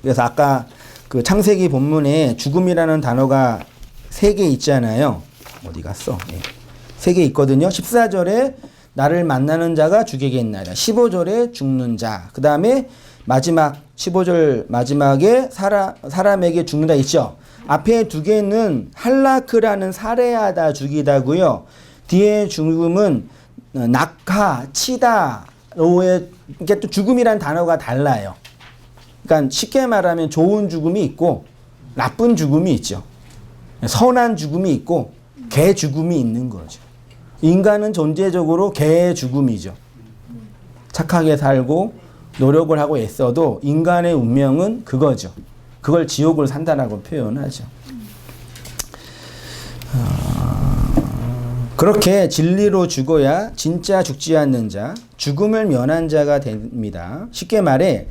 그래서 아까 그 창세기 본문에 죽음이라는 단어가 3개 있잖아요. 어디 갔어? 네. 3개 있거든요. 14절에 나를 만나는 자가 죽이겠나이다. 15절에 죽는 자. 그 다음에 마지막 15절 마지막에 사람에게 죽는다 있죠. 앞에 2개는 할라크라는 살해하다 죽이다고요. 뒤에 죽음은 낙하, 치다로의 이게 또 죽음이란 단어가 달라요. 그러니까 쉽게 말하면 좋은 죽음이 있고 나쁜 죽음이 있죠. 선한 죽음이 있고 개 죽음이 있는 거죠. 인간은 존재적으로 개의 죽음이죠. 착하게 살고 노력을 하고 애써도 인간의 운명은 그거죠. 그걸 지옥을 산다라고 표현하죠. 그렇게 진리로 죽어야 진짜 죽지 않는 자, 죽음을 면한 자가 됩니다. 쉽게 말해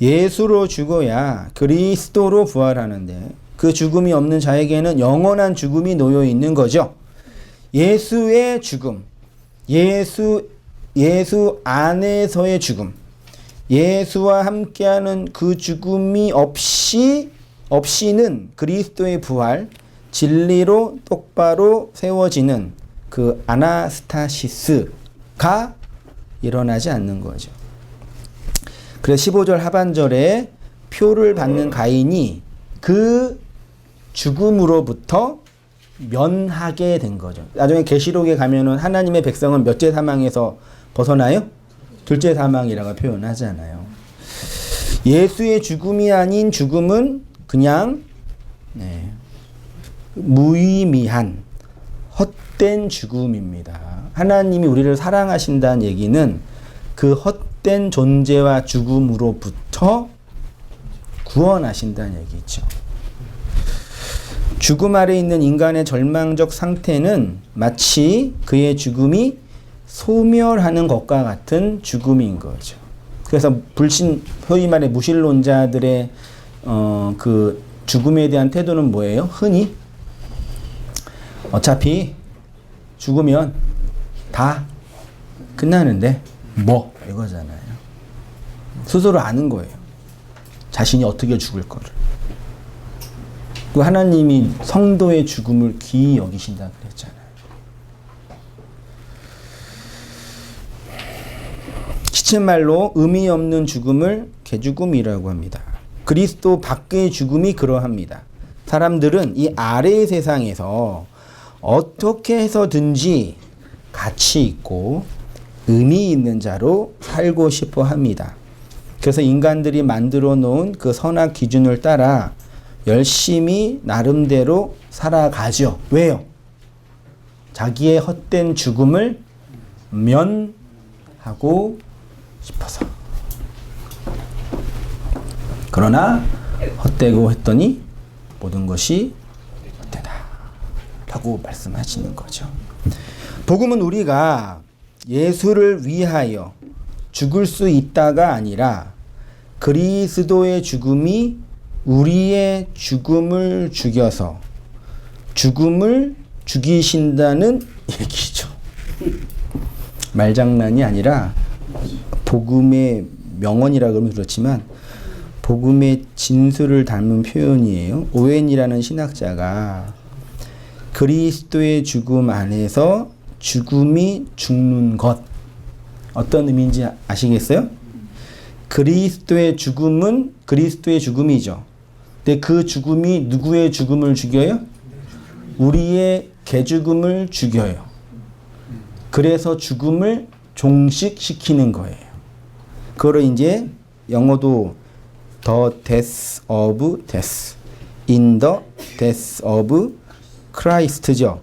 예수로 죽어야 그리스도로 부활하는데 그 죽음이 없는 자에게는 영원한 죽음이 놓여 있는 거죠. 예수의 죽음, 예수 안에서의 죽음, 예수와 함께하는 그 죽음이 없이는 그리스도의 부활, 진리로 똑바로 세워지는 그 아나스타시스가 일어나지 않는 거죠. 그래서 15절 하반절에 표를 받는 가인이 그 죽음으로부터 면하게 된 거죠. 나중에 계시록에 가면은 하나님의 백성은 몇째 사망에서 벗어나요? 둘째 사망이라고 표현하잖아요. 예수의 죽음이 아닌 죽음은 그냥 무의미한 헛된 죽음입니다. 하나님이 우리를 사랑하신다는 얘기는 그 헛된 존재와 죽음으로부터 구원하신다는 얘기죠. 죽음 아래 있는 인간의 절망적 상태는 마치 그의 죽음이 소멸하는 것과 같은 죽음인 거죠. 그래서 소위 말해 무신론자들의 그 죽음에 대한 태도는 뭐예요? 흔히 어차피 죽으면 다 끝나는데 뭐 이거잖아요. 스스로 아는 거예요. 자신이 어떻게 죽을 거를. 그 하나님이 성도의 죽음을 귀히 여기신다 그랬잖아요. 시쳇말로 의미 없는 죽음을 개죽음이라고 합니다. 그리스도 밖의 죽음이 그러합니다. 사람들은 이 아래의 세상에서 어떻게 해서든지 가치 있고 의미 있는 자로 살고 싶어 합니다. 그래서 인간들이 만들어 놓은 그 선악 기준을 따라 열심히 나름대로 살아가죠. 왜요? 자기의 헛된 죽음을 면하고 싶어서. 그러나 헛되고 했더니 모든 것이 헛되다 라고 말씀하시는 거죠. 복음은 우리가 예수를 위하여 죽을 수 있다가 아니라 그리스도의 죽음이 우리의 죽음을 죽여서 죽음을 죽이신다는 얘기죠. 말장난이 아니라 복음의 명언이라 그러면 그렇지만 복음의 진수를 담은 표현이에요. 오웬이라는 신학자가 그리스도의 죽음 안에서 죽음이 죽는 것, 어떤 의미인지 아시겠어요? 그리스도의 죽음은 그리스도의 죽음이죠. 근데 그 죽음이 누구의 죽음을 죽여요? 우리의 개죽음을 죽여요. 그래서 죽음을 종식시키는 거예요. 그거를 이제 영어도 The death of death, in the death of Christ죠.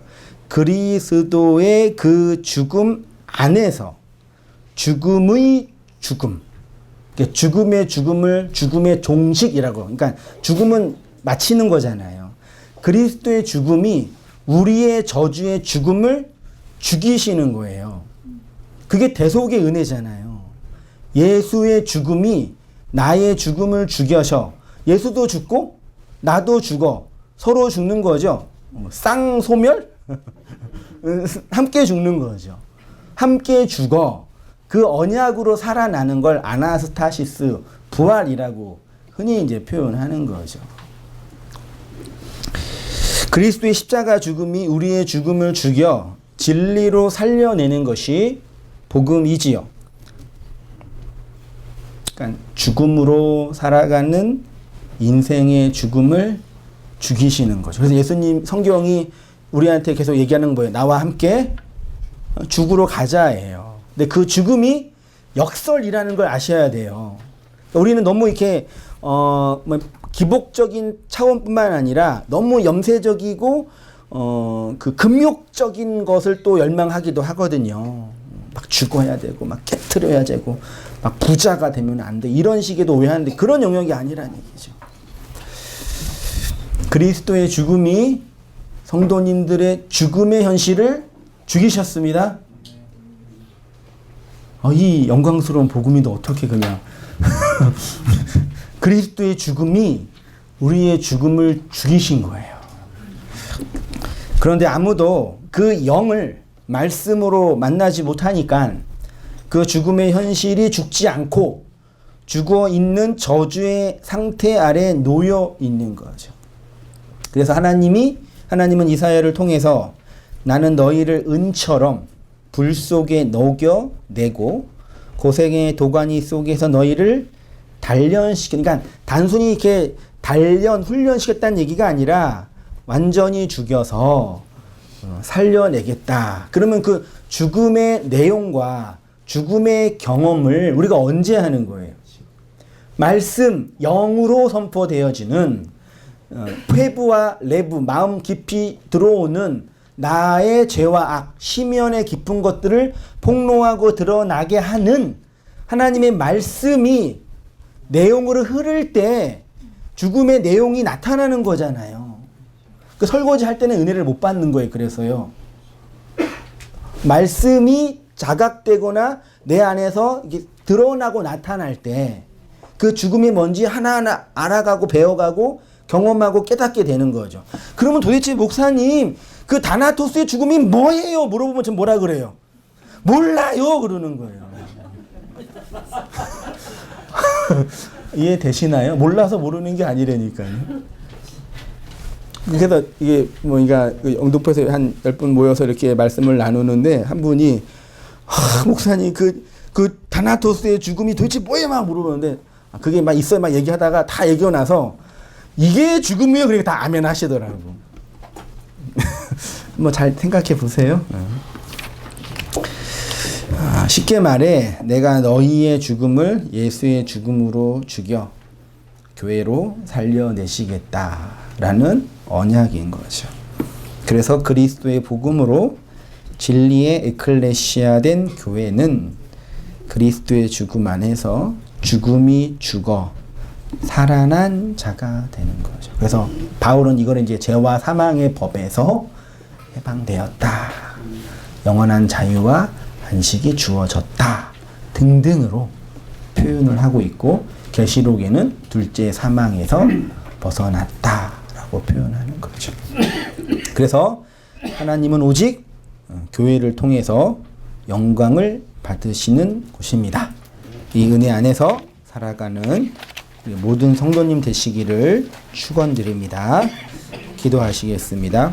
그리스도의 그 죽음 안에서 죽음의 죽음, 죽음의 죽음을 죽음의 종식이라고. 그러니까 죽음은 마치는 거잖아요. 그리스도의 죽음이 우리의 저주의 죽음을 죽이시는 거예요. 그게 대속의 은혜잖아요. 예수의 죽음이 나의 죽음을 죽여서 예수도 죽고 나도 죽어 서로 죽는 거죠. 쌍소멸? 함께 죽는 거죠. 함께 죽어 그 언약으로 살아나는 걸 아나스타시스 부활이라고 흔히 이제 표현하는 거죠. 그리스도의 십자가 죽음이 우리의 죽음을 죽여 진리로 살려내는 것이 복음이지요. 그러니까 죽음으로 살아가는 인생의 죽음을 죽이시는 거죠. 그래서 예수님 성경이 우리한테 계속 얘기하는 거예요. 나와 함께 죽으러 가자예요. 근데 그 죽음이 역설이라는 걸 아셔야 돼요. 우리는 너무 이렇게 기복적인 차원뿐만 아니라 너무 염세적이고 그 금욕적인 것을 또 열망하기도 하거든요. 막 죽어야 되고 막 깨트려야 되고 막 부자가 되면 안 돼. 이런 식에도 오해하는데 그런 영역이 아니라는 얘기죠. 그리스도의 죽음이 성도님들의 죽음의 현실을 죽이셨습니다. 이 영광스러운 복음이도 어떻게 그냥 그리스도의 죽음이 우리의 죽음을 죽이신 거예요. 그런데 아무도 그 영을 말씀으로 만나지 못하니까 그 죽음의 현실이 죽지 않고 죽어 있는 저주의 상태 아래 놓여 있는 거죠. 그래서 하나님은 이사야를 통해서 나는 너희를 은처럼 불 속에 녹여내고 고생의 도가니 속에서 너희를 그러니까 단순히 이렇게 훈련시켰다는 얘기가 아니라 완전히 죽여서 살려내겠다. 그러면 그 죽음의 내용과 죽음의 경험을 우리가 언제 하는 거예요? 말씀, 영으로 선포되어지는 회부와 레부, 마음 깊이 들어오는 나의 죄와 악, 심연의 깊은 것들을 폭로하고 드러나게 하는 하나님의 말씀이 내용으로 흐를 때 죽음의 내용이 나타나는 거잖아요. 그 설거지 할 때는 은혜를 못 받는 거예요. 그래서요. 말씀이 자각되거나 내 안에서 이게 드러나고 나타날 때 그 죽음이 뭔지 하나하나 알아가고 배워가고 경험하고 깨닫게 되는 거죠. 그러면 도대체 목사님 그 다나토스의 죽음이 뭐예요? 물어보면 전 뭐라 그래요? 몰라요 그러는 거예요. 이해되시나요? 몰라서 모르는 게 아니라니까요. 그래서 이게 뭐니까 영등포에서 한 10분 모여서 이렇게 말씀을 나누는데 한 분이 목사님 그 다나토스의 죽음이 도대체 뭐예요? 막 물어보는데 그게 막 있어요. 막 얘기하다가 다 얘기하고 나서 이게 죽음이에요. 그러니까 다 아멘 하시더라고. 뭐 잘 생각해 보세요. 쉽게 말해 내가 너희의 죽음을 예수의 죽음으로 죽여 교회로 살려내시겠다라는 언약인 거죠. 그래서 그리스도의 복음으로 진리의 에클레시아 된 교회는 그리스도의 죽음 안에서 죽음이 죽어 살아난 자가 되는 거죠. 그래서 바울은 이거를 이제 죄와 사망의 법에서 해방되었다. 영원한 자유와 안식이 주어졌다. 등등으로 표현을 하고 있고 계시록에는 둘째 사망에서 벗어났다라고 표현하는 거죠. 그래서 하나님은 오직 교회를 통해서 영광을 받으시는 곳입니다. 이 은혜 안에서 살아가는 모든 성도님 되시기를 축원드립니다. 기도하시겠습니다.